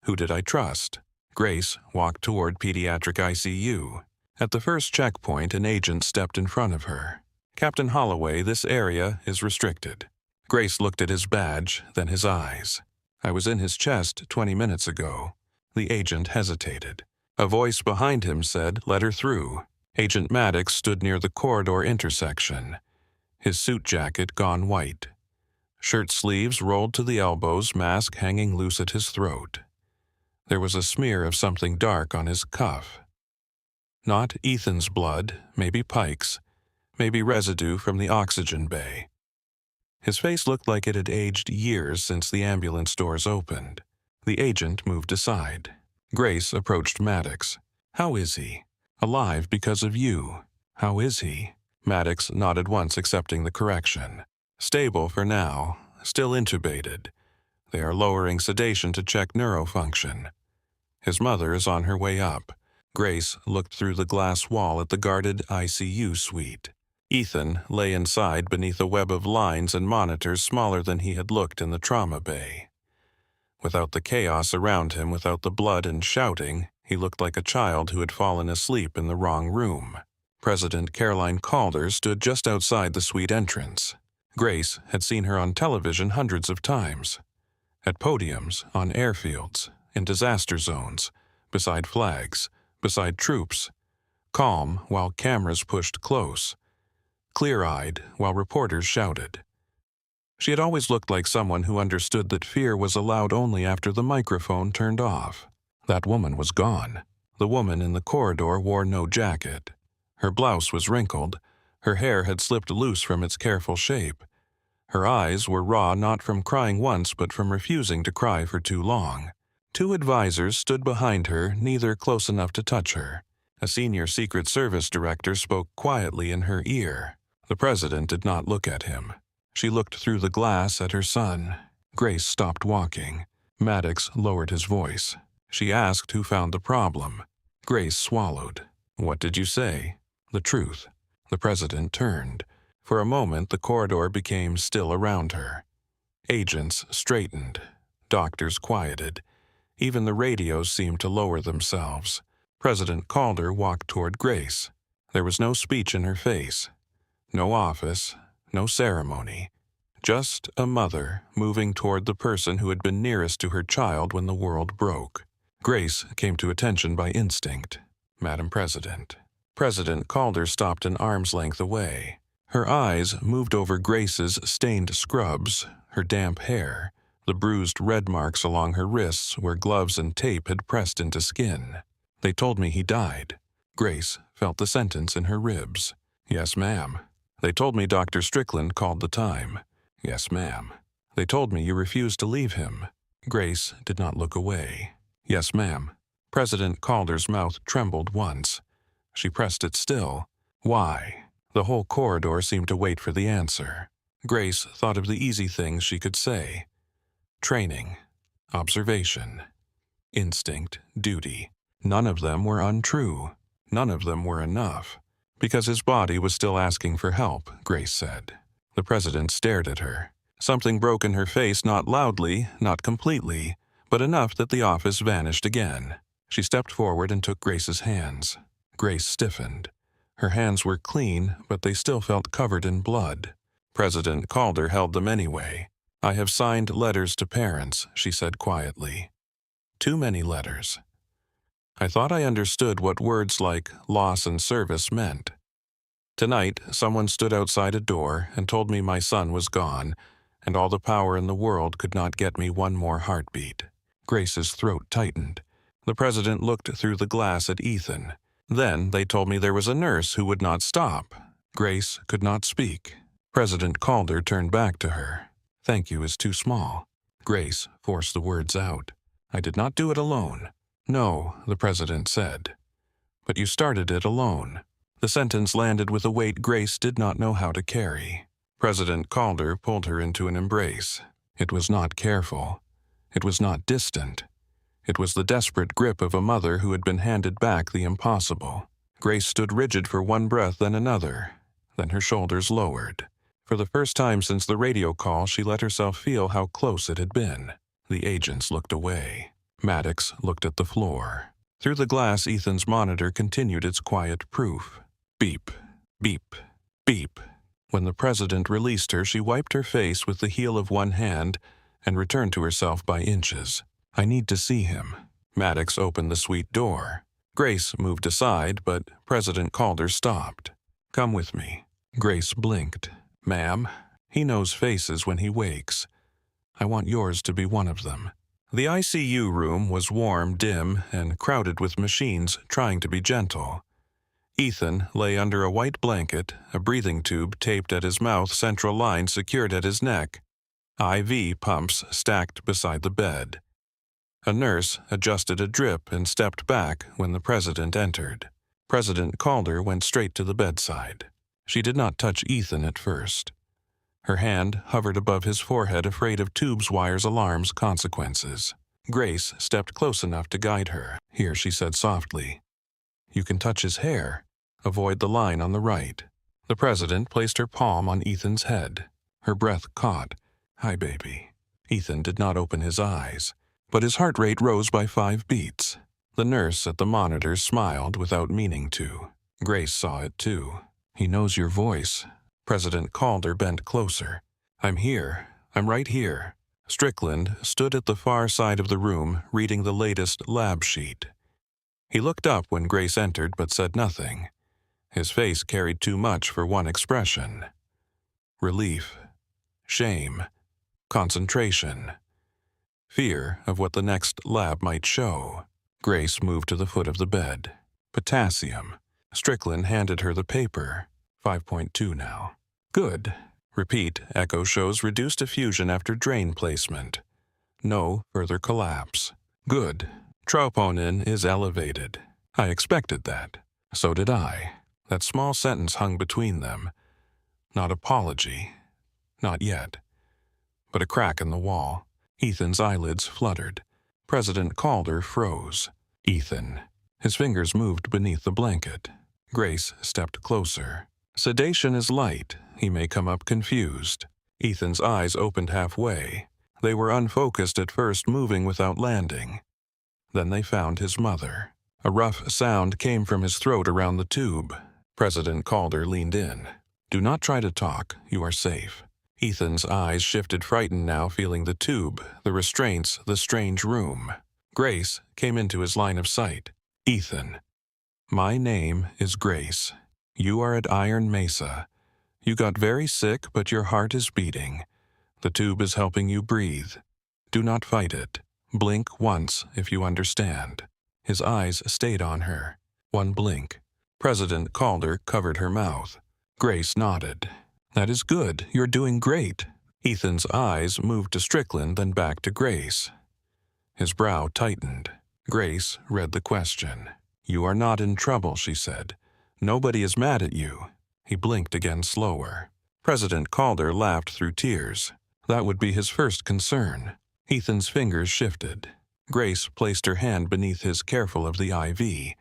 Who did I trust? Grace walked toward pediatric ICU. At the first checkpoint, an agent stepped in front of her. Captain Holloway, this area is restricted. Grace looked at his badge, then his eyes. I was in his chest 20 minutes ago. The agent hesitated. A voice behind him said, "Let her through." Agent Maddox stood near the corridor intersection. His suit jacket gone white. Shirt sleeves rolled to the elbows, mask hanging loose at his throat. There was a smear of something dark on his cuff. Not Ethan's blood, maybe Pike's, maybe residue from the oxygen bay. His face looked like it had aged years since the ambulance doors opened. The agent moved aside. Grace approached Maddox. How is he? Alive because of you. How is he? Maddox nodded once, accepting the correction. Stable for now, still intubated. They are lowering sedation to check neurofunction. His mother is on her way up. Grace looked through the glass wall at the guarded ICU suite. Ethan lay inside beneath a web of lines and monitors smaller than he had looked in the trauma bay. Without the chaos around him, without the blood and shouting, he looked like a child who had fallen asleep in the wrong room. President Caroline Calder stood just outside the suite entrance. Grace had seen her on television hundreds of times. At podiums, on airfields, in disaster zones, beside flags, beside troops. Calm while cameras pushed close. Clear-eyed while reporters shouted. She had always looked like someone who understood that fear was allowed only after the microphone turned off. That woman was gone. The woman in the corridor wore no jacket. Her blouse was wrinkled. Her hair had slipped loose from its careful shape. Her eyes were raw not from crying once but from refusing to cry for too long. 2 advisors stood behind her, neither close enough to touch her. A senior Secret Service director spoke quietly in her ear. The president did not look at him. She looked through the glass at her son. Grace stopped walking. Maddox lowered his voice. She asked who found the problem. Grace swallowed. What did you say? The truth. The president turned. For a moment, the corridor became still around her. Agents straightened. Doctors quieted. Even the radios seemed to lower themselves. President Calder walked toward Grace. There was no speech in her face. No office. No ceremony. Just a mother moving toward the person who had been nearest to her child when the world broke. Grace came to attention by instinct. Madam President. President Calder stopped an arm's length away. Her eyes moved over Grace's stained scrubs, her damp hair, the bruised red marks along her wrists where gloves and tape had pressed into skin. They told me he died. Grace felt the sentence in her ribs. Yes, ma'am. They told me Dr. Strickland called the time. Yes, ma'am. They told me you refused to leave him. Grace did not look away. Yes, ma'am. President Calder's mouth trembled once. She pressed it still. Why? The whole corridor seemed to wait for the answer. Grace thought of the easy things she could say. Training, observation, instinct, duty. None of them were untrue. None of them were enough. Because his body was still asking for help, Grace said. The president stared at her. Something broke in her face, not loudly, not completely, but enough that the office vanished again. She stepped forward and took Grace's hands. Grace stiffened. Her hands were clean, but they still felt covered in blood. President Calder held them anyway. "I have signed letters to parents," she said quietly. "Too many letters. I thought I understood what words like loss and service meant. Tonight, someone stood outside a door and told me my son was gone, and all the power in the world could not get me one more heartbeat." Grace's throat tightened. The president looked through the glass at Ethan. "Then they told me there was a nurse who would not stop." Grace could not speak. President Calder turned back to her. "Thank you is too small." Grace forced the words out. "I did not do it alone." "No," the president said. "But you started it alone." The sentence landed with a weight Grace did not know how to carry. President Calder pulled her into an embrace. It was not careful. It was not distant. It was the desperate grip of a mother who had been handed back the impossible. Grace stood rigid for one breath, then another. Then her shoulders lowered. For the first time since the radio call, she let herself feel how close it had been. The agents looked away. Maddox looked at the floor. Through the glass, Ethan's monitor continued its quiet proof. Beep, beep, beep. When the president released her, she wiped her face with the heel of one hand and returned to herself by inches. "I need to see him." Maddox opened the suite door. Grace moved aside, but President Calder stopped. "Come with me." Grace blinked. "Ma'am, he knows faces when he wakes. I want yours to be one of them." The ICU room was warm, dim, and crowded with machines trying to be gentle. Ethan lay under a white blanket, a breathing tube taped at his mouth, central line secured at his neck. IV pumps stacked beside the bed. A nurse adjusted a drip and stepped back when the president entered. President Calder went straight to the bedside. She did not touch Ethan at first. Her hand hovered above his forehead, afraid of tubes, wires, alarms, consequences. Grace stepped close enough to guide her. "Here," she said softly. "You can touch his hair. Avoid the line on the right." The president placed her palm on Ethan's head. Her breath caught. "Hi, baby." Ethan did not open his eyes, but his heart rate rose by 5 beats. The nurse at the monitor smiled without meaning to. Grace saw it too. "He knows your voice." President Calder bent closer. "I'm here. I'm right here." Strickland stood at the far side of the room, reading the latest lab sheet. He looked up when Grace entered but said nothing. His face carried too much for one expression. Relief, shame, concentration, fear of what the next lab might show. Grace moved to the foot of the bed. Potassium. Strickland handed her the paper. 5.2 now. "Good. Repeat, echo shows reduced effusion after drain placement. No further collapse. Good. Troponin is elevated." I expected that. So did I. That small sentence hung between them. Not apology. Not yet. But a crack in the wall. Ethan's eyelids fluttered. President Calder froze. "Ethan." His fingers moved beneath the blanket. Grace stepped closer. "Sedation is light. He may come up confused." Ethan's eyes opened halfway. They were unfocused at first, moving without landing. Then they found his mother. A rough sound came from his throat around the tube. President Calder leaned in. "Do not try to talk. You are safe." Ethan's eyes shifted, frightened now, feeling the tube, the restraints, the strange room. Grace came into his line of sight. "Ethan." "My name is Grace. You are at Iron Mesa. You got very sick, but your heart is beating. The tube is helping you breathe. Do not fight it. Blink once if you understand." His eyes stayed on her. One blink. President Calder covered her mouth. Grace nodded. "That is good. You're doing great." Ethan's eyes moved to Strickland, then back to Grace. His brow tightened. Grace read the question. "You are not in trouble," she said. "Nobody is mad at you." He blinked again slower. President Calder laughed through tears. That would be his first concern. Ethan's fingers shifted. Grace placed her hand beneath his, careful of the IV.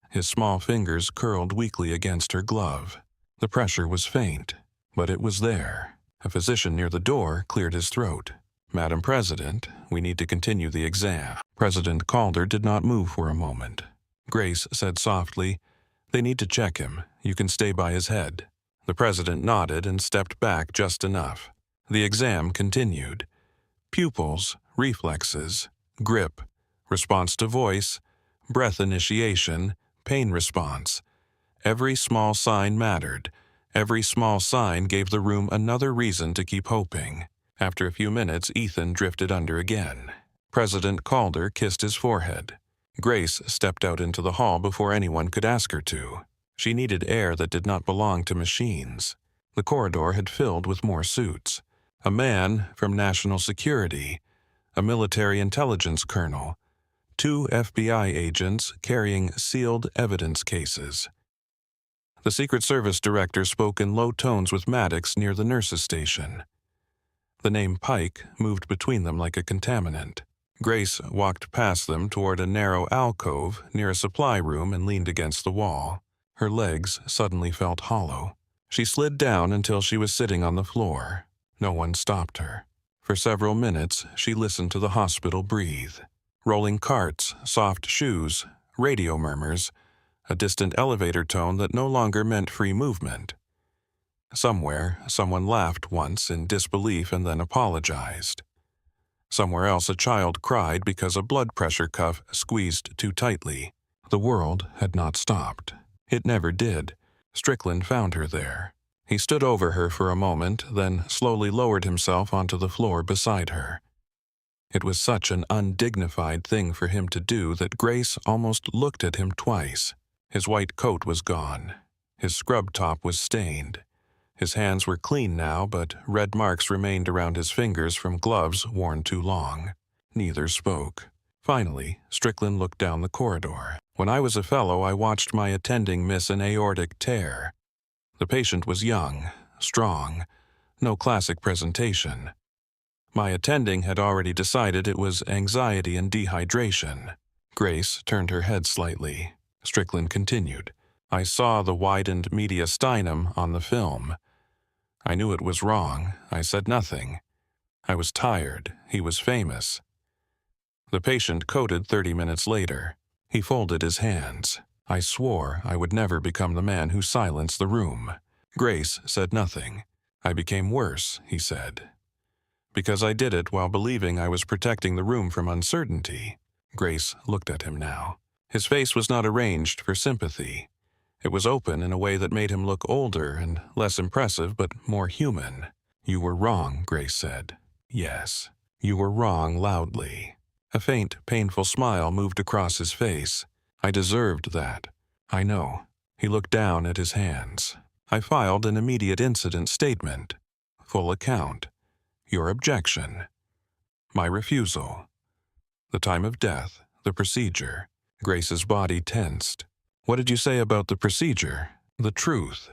His small fingers curled weakly against her glove. The pressure was faint, but it was there. A physician near the door cleared his throat. "Madam President, we need to continue the exam." President Calder did not move for a moment. Grace said softly, "They need to check him. You can stay by his head." The president nodded and stepped back just enough. The exam continued. Pupils, reflexes, grip, response to voice, breath initiation, pain response. Every small sign mattered. Every small sign gave the room another reason to keep hoping. After a few minutes, Ethan drifted under again. President Calder kissed his forehead. Grace stepped out into the hall before anyone could ask her to. She needed air that did not belong to machines. The corridor had filled with more suits. A man from National Security, a military intelligence colonel, 2 FBI agents carrying sealed evidence cases. The Secret Service director spoke in low tones with Maddox near the nurses' station. The name Pike moved between them like a contaminant. Grace walked past them toward a narrow alcove near a supply room and leaned against the wall. Her legs suddenly felt hollow. She slid down until she was sitting on the floor. No one stopped her. For several minutes, she listened to the hospital breathe. Rolling carts, soft shoes, radio murmurs, a distant elevator tone that no longer meant free movement. Somewhere, someone laughed once in disbelief and then apologized. Somewhere else, a child cried because a blood pressure cuff squeezed too tightly. The world had not stopped. It never did. Strickland found her there. He stood over her for a moment, then slowly lowered himself onto the floor beside her. It was such an undignified thing for him to do that Grace almost looked at him twice. His white coat was gone. His scrub top was stained. His hands were clean now, but red marks remained around his fingers from gloves worn too long. Neither spoke. Finally, Strickland looked down the corridor. "When I was a fellow, I watched my attending miss an aortic tear. The patient was young, strong, no classic presentation. My attending had already decided it was anxiety and dehydration." Grace turned her head slightly. Strickland continued, "I saw the widened mediastinum on the film. I knew it was wrong. I said nothing. I was tired. He was famous." The patient coded 30 minutes later. He folded his hands. "I swore I would never become the man who silenced the room." Grace said nothing. "I became worse," he said, "because I did it while believing I was protecting the room from uncertainty." Grace looked at him now. His face was not arranged for sympathy. It was open in a way that made him look older and less impressive, but more human. "You were wrong," Grace said. "Yes, you were wrong," loudly. A faint, painful smile moved across his face. "I deserved that. I know." He looked down at his hands. "I filed an immediate incident statement. Full account. Your objection. My refusal. The time of death, the procedure." Grace's body tensed. "What did you say about the procedure?" "The truth.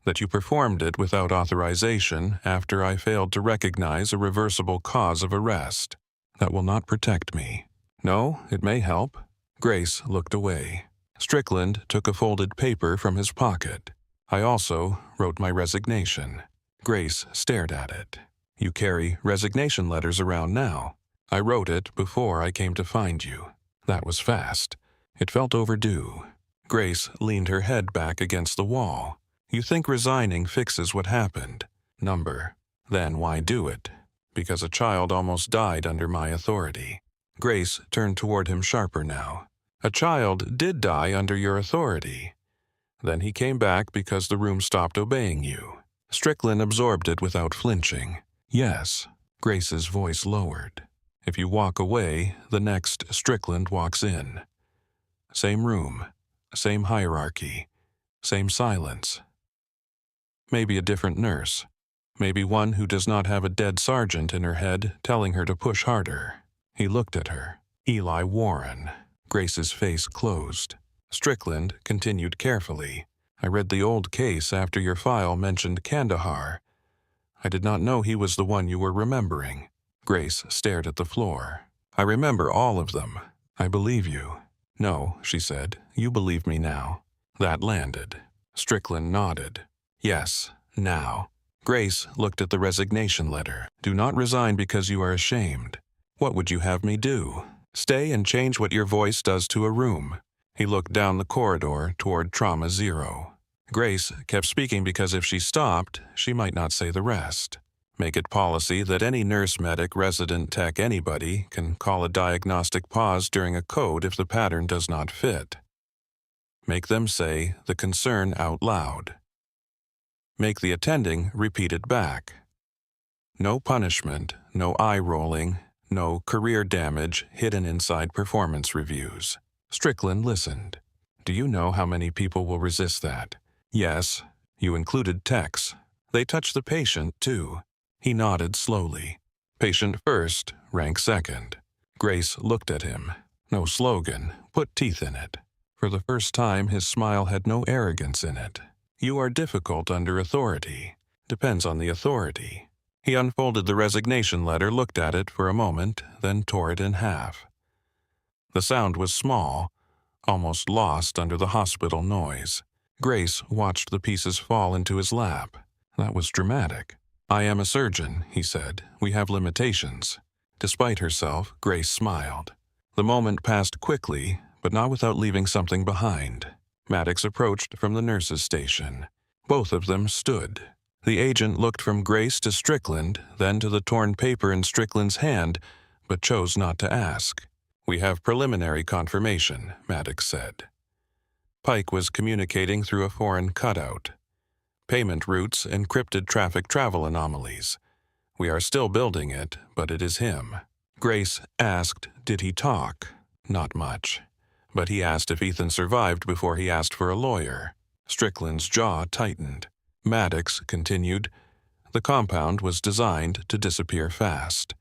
That you performed it without authorization after I failed to recognize a reversible cause of arrest. That will not protect me." "No, it may help." Grace looked away. Strickland took a folded paper from his pocket. "I also wrote my resignation." Grace stared at it. "You carry resignation letters around now." "I wrote it before I came to find you." That was fast. It felt overdue. Grace leaned her head back against the wall. "You think resigning fixes what happened? Number. Then why do it?" "Because a child almost died under my authority." Grace turned toward him sharper now. "A child did die under your authority. Then he came back because the room stopped obeying you." Strickland absorbed it without flinching. "Yes." Grace's voice lowered. "If you walk away, the next Strickland walks in. Same room, same hierarchy, same silence. Maybe a different nurse. Maybe one who does not have a dead sergeant in her head telling her to push harder." He looked at her. "Eli Warren." Grace's face closed. Strickland continued carefully. I read the old case after your file mentioned Kandahar. I did not know he was the one you were remembering. Grace stared at the floor. I remember all of them. I believe you. No, she said. You believe me now. That landed. Strickland nodded. Yes, now. Grace looked at the resignation letter. Do not resign because you are ashamed. What would you have me do? Stay and change what your voice does to a room. He looked down the corridor toward Trauma Zero. Grace kept speaking because if she stopped, she might not say the rest. Make it policy that any nurse, medic, resident, tech, anybody can call a diagnostic pause during a code if the pattern does not fit. Make them say the concern out loud. Make the attending repeat it back. No punishment, no eye-rolling, no career damage hidden inside performance reviews. Strickland listened. Do you know how many people will resist that? Yes, you included techs. They touch the patient, too. He nodded slowly. Patient first, rank second. Grace looked at him. No slogan, put teeth in it. For the first time, his smile had no arrogance in it. You are difficult under authority. Depends on the authority. He unfolded the resignation letter, looked at it for a moment, then tore it in half. The sound was small, almost lost under the hospital noise. Grace watched the pieces fall into his lap. That was dramatic. I am a surgeon, he said. We have limitations. Despite herself, Grace smiled. The moment passed quickly, but not without leaving something behind. Maddox approached from the nurse's station. Both of them stood. The agent looked from Grace to Strickland, then to the torn paper in Strickland's hand, but chose not to ask. We have preliminary confirmation, Maddox said. Pike was communicating through a foreign cutout. Payment routes, encrypted traffic travel anomalies. We are still building it, but it is him. Grace asked, did he talk? Not much. But he asked if Ethan survived before he asked for a lawyer. Strickland's jaw tightened. Maddox continued, the compound was designed to disappear fast.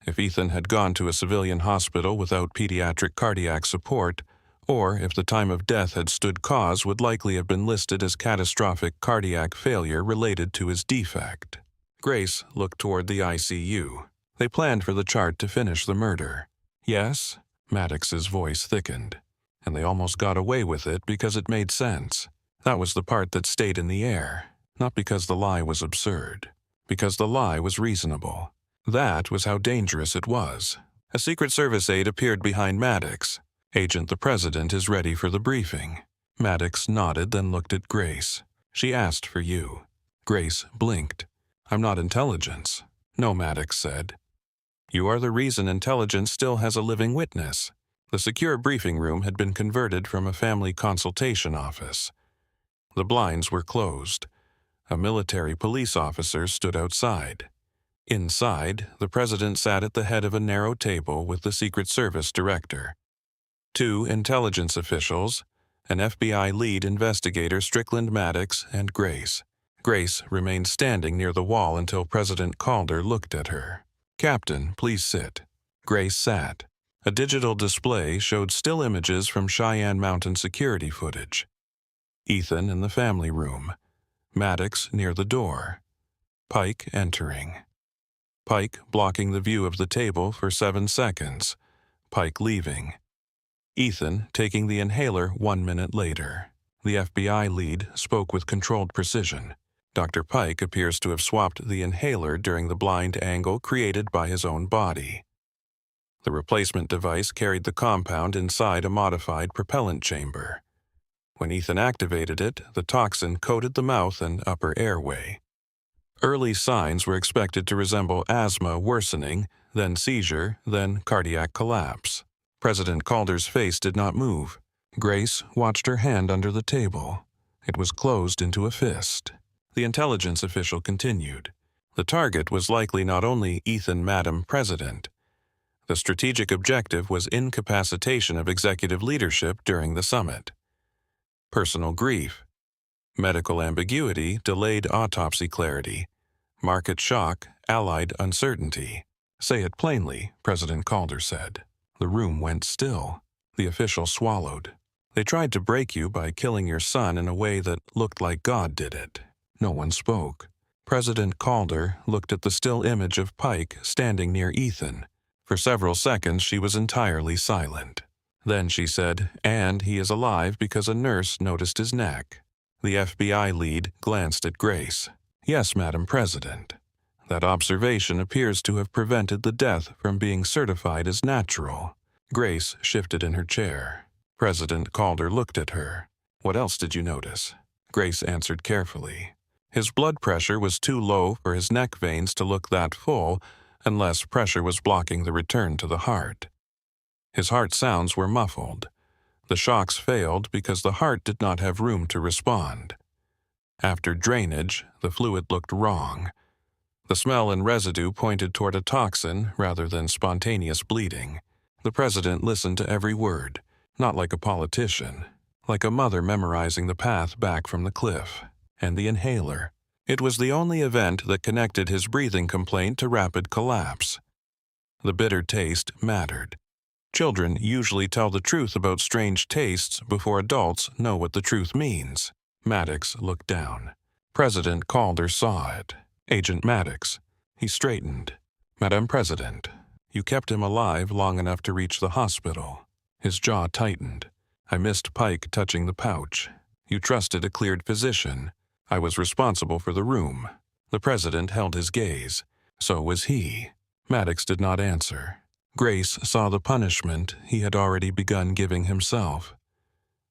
If Ethan had gone to a civilian hospital without pediatric cardiac support, or if the time of death had stood cause, would likely have been listed as catastrophic cardiac failure related to his defect. Grace looked toward the ICU. They planned for the chart to finish the murder. Yes? Maddox's voice thickened. And they almost got away with it because it made sense. That was the part that stayed in the air, not because the lie was absurd, because the lie was reasonable. That was how dangerous it was. A Secret Service aide appeared behind Maddox. Agent, the President is ready for the briefing. Maddox nodded, then looked at Grace. She asked for you. Grace blinked. I'm not intelligence. No, Maddox said. You are the reason intelligence still has a living witness. The secure briefing room had been converted from a family consultation office. The blinds were closed. A military police officer stood outside. Inside, the President sat at the head of a narrow table with the Secret Service director. 2 intelligence officials, an FBI lead investigator, Strickland, Maddox, and Grace. Grace remained standing near the wall until President Calder looked at her. Captain, please sit. Grace sat. A digital display showed still images from Cheyenne Mountain security footage. Ethan in the family room. Maddox near the door. Pike entering. Pike blocking the view of the table for 7 seconds. Pike leaving. Ethan taking the inhaler 1 minute later. The FBI lead spoke with controlled precision. Dr. Pike appears to have swapped the inhaler during the blind angle created by his own body. The replacement device carried the compound inside a modified propellant chamber. When Ethan activated it, the toxin coated the mouth and upper airway. Early signs were expected to resemble asthma worsening, then seizure, then cardiac collapse. President Calder's face did not move. Grace watched her hand under the table. It was closed into a fist. The intelligence official continued. The target was likely not only Ethan, Madam President. The strategic objective was incapacitation of executive leadership during the summit. Personal grief. Medical ambiguity delayed autopsy clarity. Market shock allied uncertainty. Say it plainly, President Calder said. The room went still. The official swallowed. They tried to break you by killing your son in a way that looked like God did it. No one spoke. President Calder looked at the still image of Pike standing near Ethan. For several seconds she was entirely silent. Then she said, "And he is alive because a nurse noticed his neck." The FBI lead glanced at Grace. "Yes, Madam President. That observation appears to have prevented the death from being certified as natural." Grace shifted in her chair. President Calder looked at her. "What else did you notice?" Grace answered carefully. His blood pressure was too low for his neck veins to look that full unless pressure was blocking the return to the heart. His heart sounds were muffled. The shocks failed because the heart did not have room to respond. After drainage, the fluid looked wrong. The smell and residue pointed toward a toxin rather than spontaneous bleeding. The president listened to every word, not like a politician, like a mother memorizing the path back from the cliff. And the inhaler. It was the only event that connected his breathing complaint to rapid collapse. The bitter taste mattered. Children usually tell the truth about strange tastes before adults know what the truth means. Maddox looked down. President Calder saw it. "Agent Maddox." He straightened. "Madam President, you kept him alive long enough to reach the hospital." His jaw tightened. "I missed Pike touching the pouch. You trusted a cleared physician. I was responsible for the room." The president held his gaze. So was he. Maddox did not answer. Grace saw the punishment he had already begun giving himself.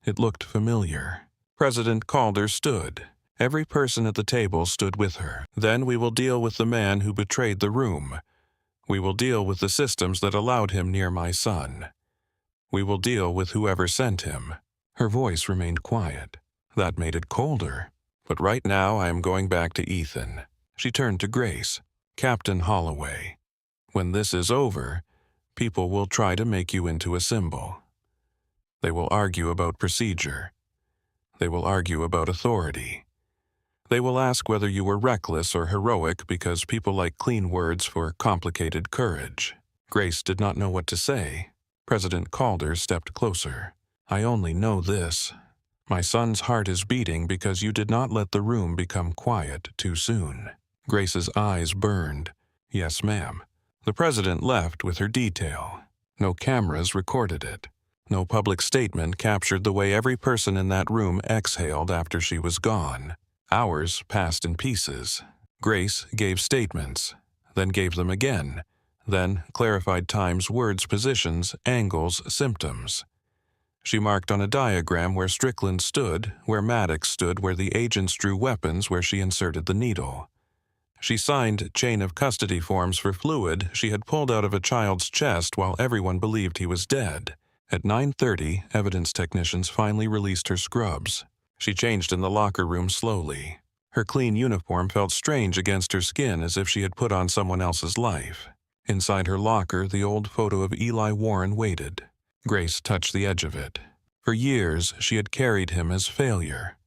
It looked familiar. President Calder stood. Every person at the table stood with her. "Then we will deal with the man who betrayed the room. We will deal with the systems that allowed him near my son. We will deal with whoever sent him." Her voice remained quiet. That made it colder. "But right now I am going back to Ethan." She turned to Grace. "Captain Holloway, when this is over, people will try to make you into a symbol. They will argue about procedure. They will argue about authority. They will ask whether you were reckless or heroic because people like clean words for complicated courage." Grace did not know what to say. President Calder stepped closer. "I only know this. My son's heart is beating because you did not let the room become quiet too soon." Grace's eyes burned. "Yes, ma'am." The president left with her detail. No cameras recorded it. No public statement captured the way every person in that room exhaled after she was gone. Hours passed in pieces. Grace gave statements, then gave them again, then clarified times, words, positions, angles, symptoms. She marked on a diagram where Strickland stood, where Maddox stood, where the agents drew weapons, where she inserted the needle. She signed chain of custody forms for fluid she had pulled out of a child's chest while everyone believed he was dead. At 9:30, evidence technicians finally released her scrubs. She changed in the locker room slowly. Her clean uniform felt strange against her skin, as if she had put on someone else's life. Inside her locker, the old photo of Eli Warren waited. Grace touched the edge of it. For years, she had carried him as failure.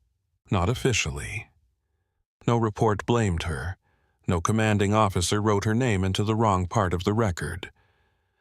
Not officially. No report blamed her. No commanding officer wrote her name into the wrong part of the record.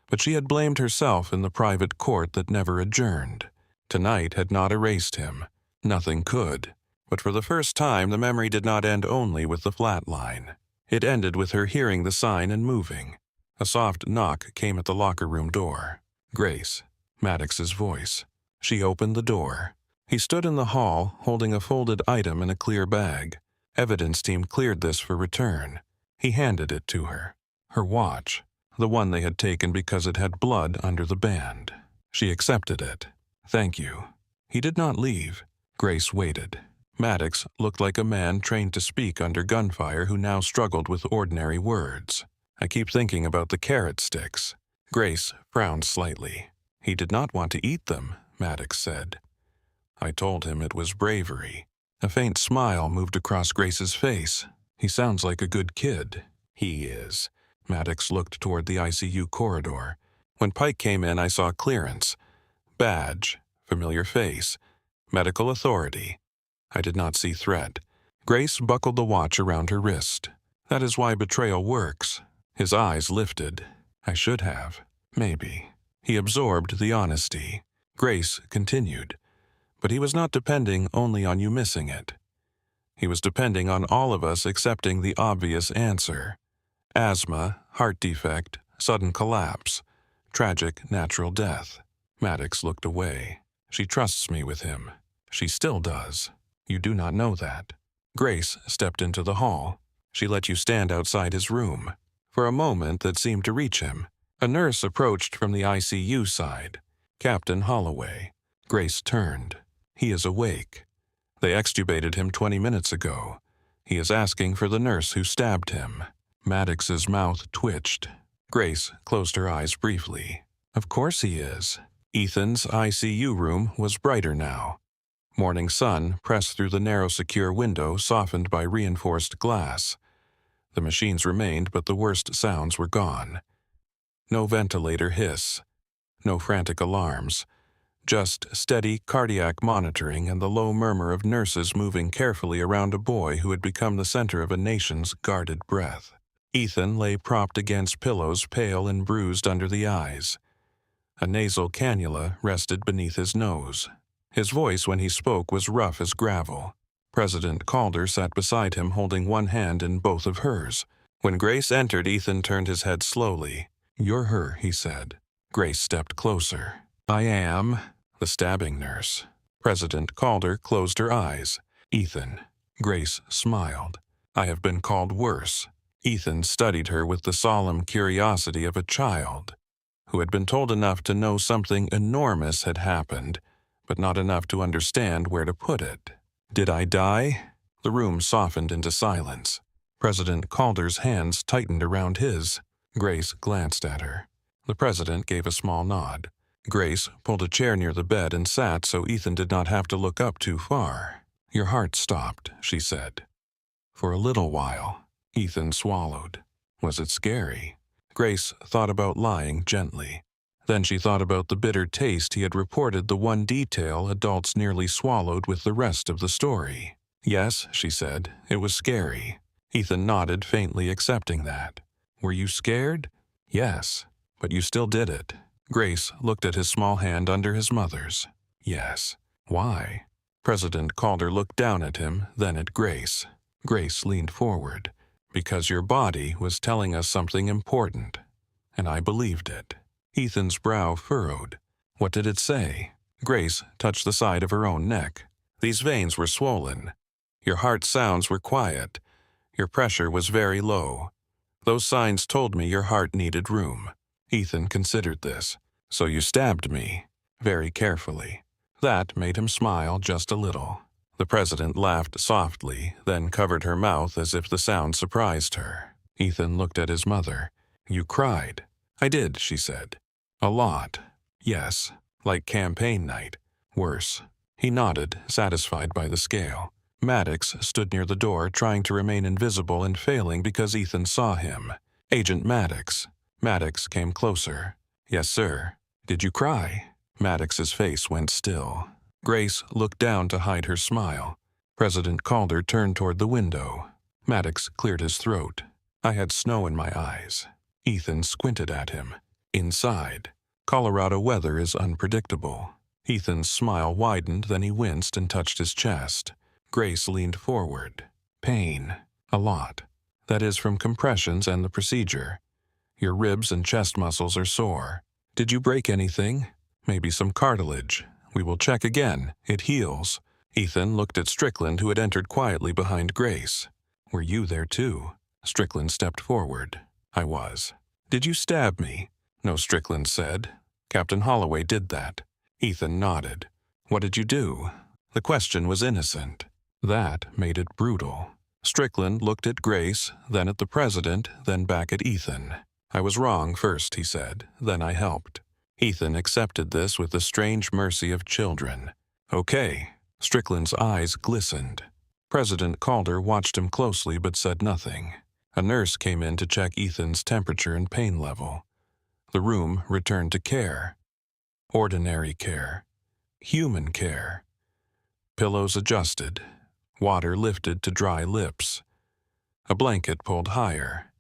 But she had blamed herself in the private court that never adjourned. Tonight had not erased him. Nothing could. But for the first time, the memory did not end only with the flat line. It ended with her hearing the sign and moving. A soft knock came at the locker room door. "Grace." Maddox's voice. She opened the door. He stood in the hall, holding a folded item in a clear bag. Evidence team cleared this for return. He handed it to her. Her watch. The one they had taken because it had blood under the band. She accepted it. "Thank you." He did not leave. Grace waited. Maddox looked like a man trained to speak under gunfire who now struggled with ordinary words. "I keep thinking about the carrot sticks." Grace frowned slightly. "He did not want to eat them," Maddox said. "I told him it was bravery." A faint smile moved across Grace's face. "He sounds like a good kid." "He is." Maddox looked toward the ICU corridor. "When Pike came in, I saw clearance. Badge. Familiar face. Medical authority. I did not see threat." Grace buckled the watch around her wrist. "That is why betrayal works." His eyes lifted. "I should have. Maybe." He absorbed the honesty. Grace continued, but he was not depending only on you missing it. He was depending on all of us accepting the obvious answer. Asthma, heart defect, sudden collapse, tragic natural death. Maddox looked away. She trusts me with him. She still does. You do not know that. Grace stepped into the hall. She let you stand outside his room. For a moment that seemed to reach him, a nurse approached from the ICU side. Captain Holloway. Grace turned. He is awake. They extubated him 20 minutes ago. He is asking for the nurse who stabbed him. Maddox's mouth twitched. Grace closed her eyes briefly. Of course he is. Ethan's ICU room was brighter now. Morning sun pressed through the narrow secure window softened by reinforced glass. The machines remained, but the worst sounds were gone. No ventilator hiss. No frantic alarms. Just steady cardiac monitoring and the low murmur of nurses moving carefully around a boy who had become the center of a nation's guarded breath. Ethan lay propped against pillows, pale and bruised under the eyes. A nasal cannula rested beneath his nose. His voice when he spoke was rough as gravel. President Calder sat beside him holding one hand in both of hers. When Grace entered, Ethan turned his head slowly. "You're her," he said. Grace stepped closer. "I am the stabbing nurse." President Calder closed her eyes. "Ethan." Grace smiled. "I have been called worse." Ethan studied her with the solemn curiosity of a child who had been told enough to know something enormous had happened, but not enough to understand where to put it. "Did I die?" The room softened into silence. President Calder's hands tightened around his. Grace glanced at her. The president gave a small nod. Grace pulled a chair near the bed and sat so Ethan did not have to look up too far. "Your heart stopped," she said. "For a little while." Ethan swallowed. Was it scary? Grace thought about lying gently. Then she thought about the bitter taste he had reported, the one detail adults nearly swallowed with the rest of the story. "Yes," she said, "it was scary." Ethan nodded, faintly accepting that. "Were you scared?" "Yes, but you still did it." Grace looked at his small hand under his mother's. "Yes." "Why?" President Calder looked down at him, then at Grace. Grace leaned forward. "Because your body was telling us something important, and I believed it." Ethan's brow furrowed. "What did it say?" Grace touched the side of her own neck. "These veins were swollen. Your heart sounds were quiet. Your pressure was very low. Those signs told me your heart needed room." Ethan considered this. "So you stabbed me." Very carefully. That made him smile just a little. The president laughed softly, then covered her mouth as if the sound surprised her. Ethan looked at his mother. "You cried." "I did," she said. "A lot." "Yes, like campaign night. Worse." He nodded, satisfied by the scale. Maddox stood near the door, trying to remain invisible and failing because Ethan saw him. "Agent Maddox." Maddox came closer. "Yes, sir." "Did you cry?" Maddox's face went still. Grace looked down to hide her smile. President Calder turned toward the window. Maddox cleared his throat. "I had snow in my eyes." Ethan squinted at him. "Inside. Colorado weather is unpredictable." Ethan's smile widened, then he winced and touched his chest. Grace leaned forward. "Pain. A lot. That is from compressions and the procedure. Your ribs and chest muscles are sore. Did you break anything? Maybe some cartilage. We will check again. It heals." Ethan looked at Strickland, who had entered quietly behind Grace. "Were you there too?" Strickland stepped forward. "I was." "Did you stab me?" "No," Strickland said. "Captain Holloway did that." Ethan nodded. "What did you do?" The question was innocent. That made it brutal. Strickland looked at Grace, then at the president, then back at Ethan. "I was wrong first," he said. "Then I helped." Ethan accepted this with the strange mercy of children. "Okay." Strickland's eyes glistened. President Calder watched him closely but said nothing. A nurse came in to check Ethan's temperature and pain level. The room returned to care. Ordinary care. Human care. Pillows adjusted. Water lifted to dry lips. A blanket pulled higher.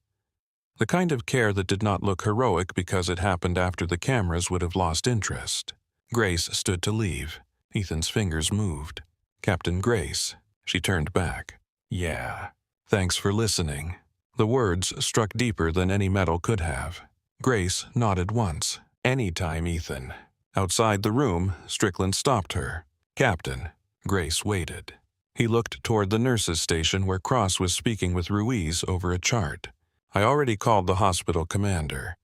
The kind of care that did not look heroic because it happened after the cameras would have lost interest. Grace stood to leave. Ethan's fingers moved. "Captain Grace." She turned back. "Yeah. Thanks for listening." The words struck deeper than any metal could have. Grace nodded once. "Anytime, Ethan." Outside the room, Strickland stopped her. "Captain." Grace waited. He looked toward the nurses' station where Cross was speaking with Ruiz over a chart. "I already called the hospital commander.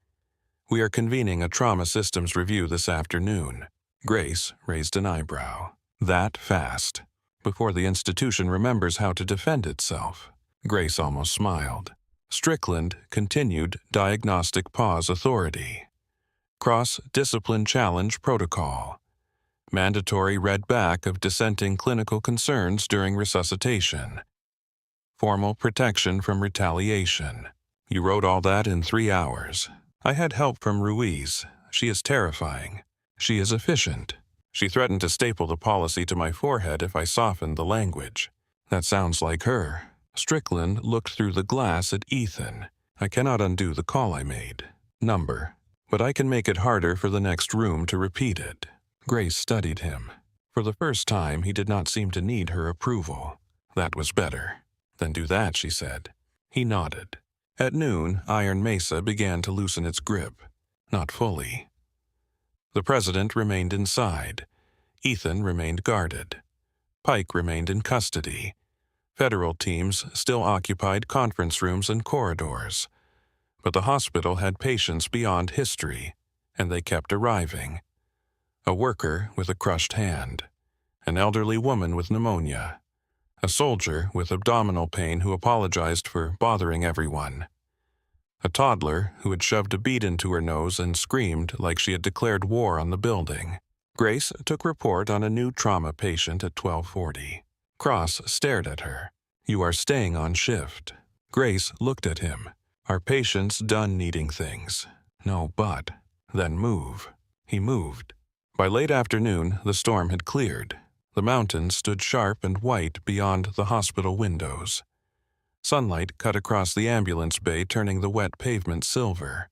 We are convening a trauma systems review this afternoon." Grace raised an eyebrow. "That fast? Before the institution remembers how to defend itself." Grace almost smiled. Strickland continued diagnostic pause authority. Cross-discipline challenge protocol. Mandatory read back of dissenting clinical concerns during resuscitation. Formal protection from retaliation. You wrote all that in 3 hours. I had help from Ruiz. She is terrifying. She is efficient. She threatened to staple the policy to my forehead if I softened the language. That sounds like her. Strickland looked through the glass at Ethan. "I cannot undo the call I made. Number. But I can make it harder for the next room to repeat it." Grace studied him. For the first time, he did not seem to need her approval. That was better. "Then do that," she said. He nodded. At noon, Iron Mesa began to loosen its grip. Not fully. The president remained inside. Ethan remained guarded. Pike remained in custody. Federal teams still occupied conference rooms and corridors. But the hospital had patients beyond history, and they kept arriving. A worker with a crushed hand. An elderly woman with pneumonia. A soldier with abdominal pain who apologized for bothering everyone. A toddler who had shoved a bead into her nose and screamed like she had declared war on the building. Grace took report on a new trauma patient at 12:40. Cross stared at her. "You are staying on shift." Grace looked at him. "Are patients done needing things?" "No, but." "Then move." He moved. By late afternoon, the storm had cleared. The mountains stood sharp and white beyond the hospital windows. Sunlight cut across the ambulance bay, turning the wet pavement silver.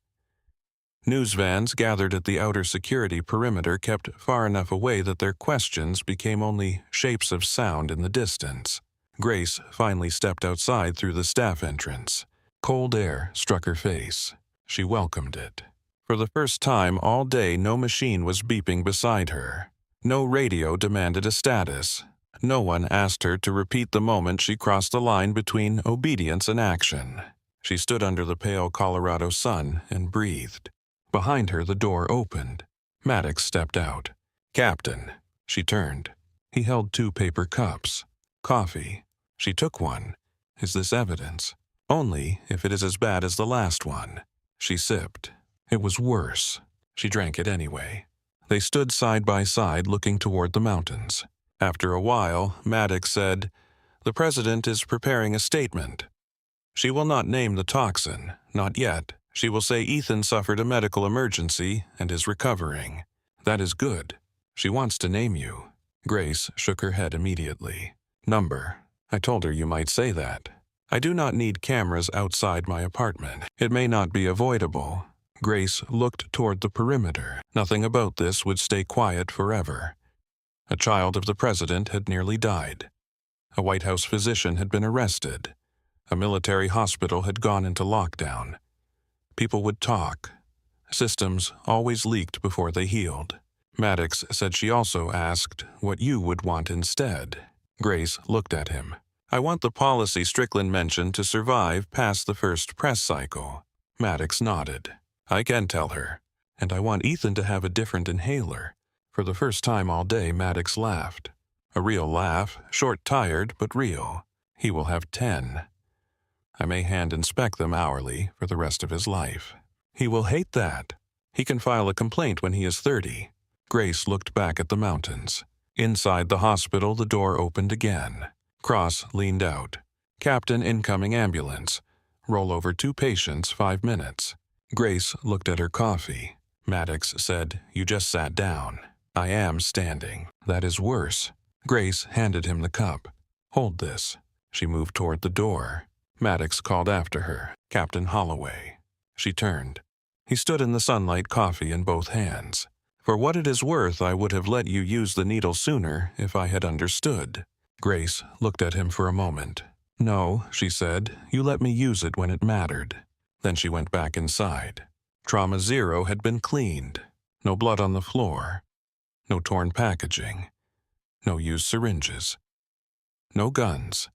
News vans gathered at the outer security perimeter kept far enough away that their questions became only shapes of sound in the distance. Grace finally stepped outside through the staff entrance. Cold air struck her face. She welcomed it. For the first time all day, no machine was beeping beside her. No radio demanded a status. No one asked her to repeat the moment she crossed the line between obedience and action. She stood under the pale Colorado sun and breathed. Behind her, the door opened. Maddox stepped out. "Captain." She turned. He held 2 paper cups. "Coffee." She took one. "Is this evidence?" "Only if it is as bad as the last one." She sipped. It was worse. She drank it anyway. They stood side by side looking toward the mountains. After a while, Maddox said, "The president is preparing a statement. She will not name the toxin, not yet. She will say Ethan suffered a medical emergency and is recovering. That is good. She wants to name you." Grace shook her head immediately. "Number. I told her you might say that. I do not need cameras outside my apartment. It may not be avoidable." Grace looked toward the perimeter. Nothing about this would stay quiet forever. A child of the president had nearly died. A White House physician had been arrested. A military hospital had gone into lockdown. People would talk. Systems always leaked before they healed. Maddox said she also asked what you would want instead. Grace looked at him. "I want the policy Strickland mentioned to survive past the first press cycle." Maddox nodded. "I can tell her. And I want Ethan to have a different inhaler." For the first time all day, Maddox laughed. A real laugh, short-tired but real. "He will have 10. I may hand-inspect them hourly for the rest of his life." "He will hate that. He can file a complaint when he is 30. Grace looked back at the mountains. Inside the hospital, the door opened again. Cross leaned out. "Captain, incoming ambulance. Roll over 2 patients, 5 minutes." Grace looked at her coffee. Maddox said, "You just sat down." "I am standing." "That is worse." Grace handed him the cup. "Hold this." She moved toward the door. Maddox called after her, "Captain Holloway." She turned. He stood in the sunlight, coffee in both hands. For what it is worth, I would have let you use the needle sooner if I had understood." Grace looked at him for a moment. "No," she said, "you let me use it when it mattered." Then she went back inside. Trauma Zero had been cleaned. No blood on the floor. No torn packaging. No used syringes. No guns.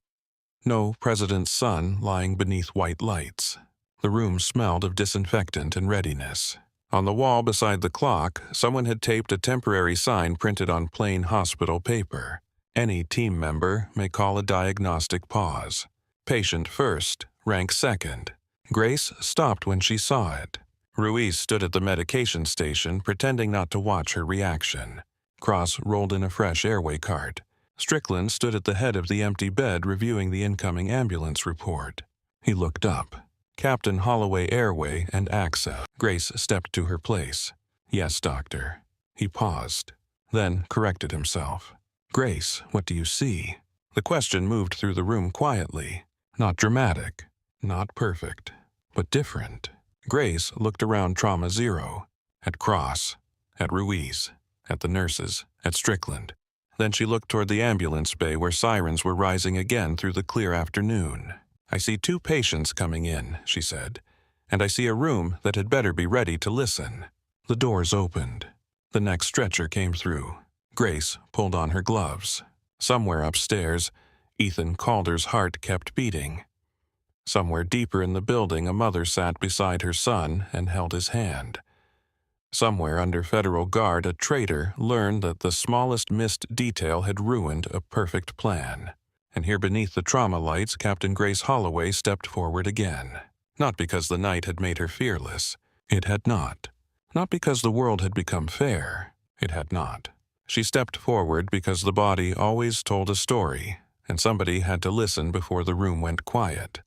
No President's son lying beneath white lights. The room smelled of disinfectant and readiness. On the wall beside the clock, someone had taped a temporary sign printed on plain hospital paper. Any team member may call a diagnostic pause. Patient first, rank second. Grace stopped when she saw it. Ruiz stood at the medication station, pretending not to watch her reaction. Cross rolled in a fresh airway cart. Strickland stood at the head of the empty bed reviewing the incoming ambulance report. He looked up. Captain Holloway Airway and AXA. Grace stepped to her place. "Yes, doctor." He paused, then corrected himself. "Grace, what do you see?" The question moved through the room quietly. Not dramatic, not perfect, but different. Grace looked around Trauma Zero, at Cross, at Ruiz, at the nurses, at Strickland. Then she looked toward the ambulance bay where sirens were rising again through the clear afternoon. "I see 2 patients coming in," she said, "and I see a room that had better be ready to listen." The doors opened. The next stretcher came through. Grace pulled on her gloves. Somewhere upstairs, Ethan Calder's heart kept beating. Somewhere deeper in the building, a mother sat beside her son and held his hand. Somewhere under federal guard, a traitor learned that the smallest missed detail had ruined a perfect plan. And here beneath the trauma lights, Captain Grace Holloway stepped forward again. Not because the night had made her fearless. It had not. Not because the world had become fair. It had not. She stepped forward because the body always told a story, and somebody had to listen before the room went quiet.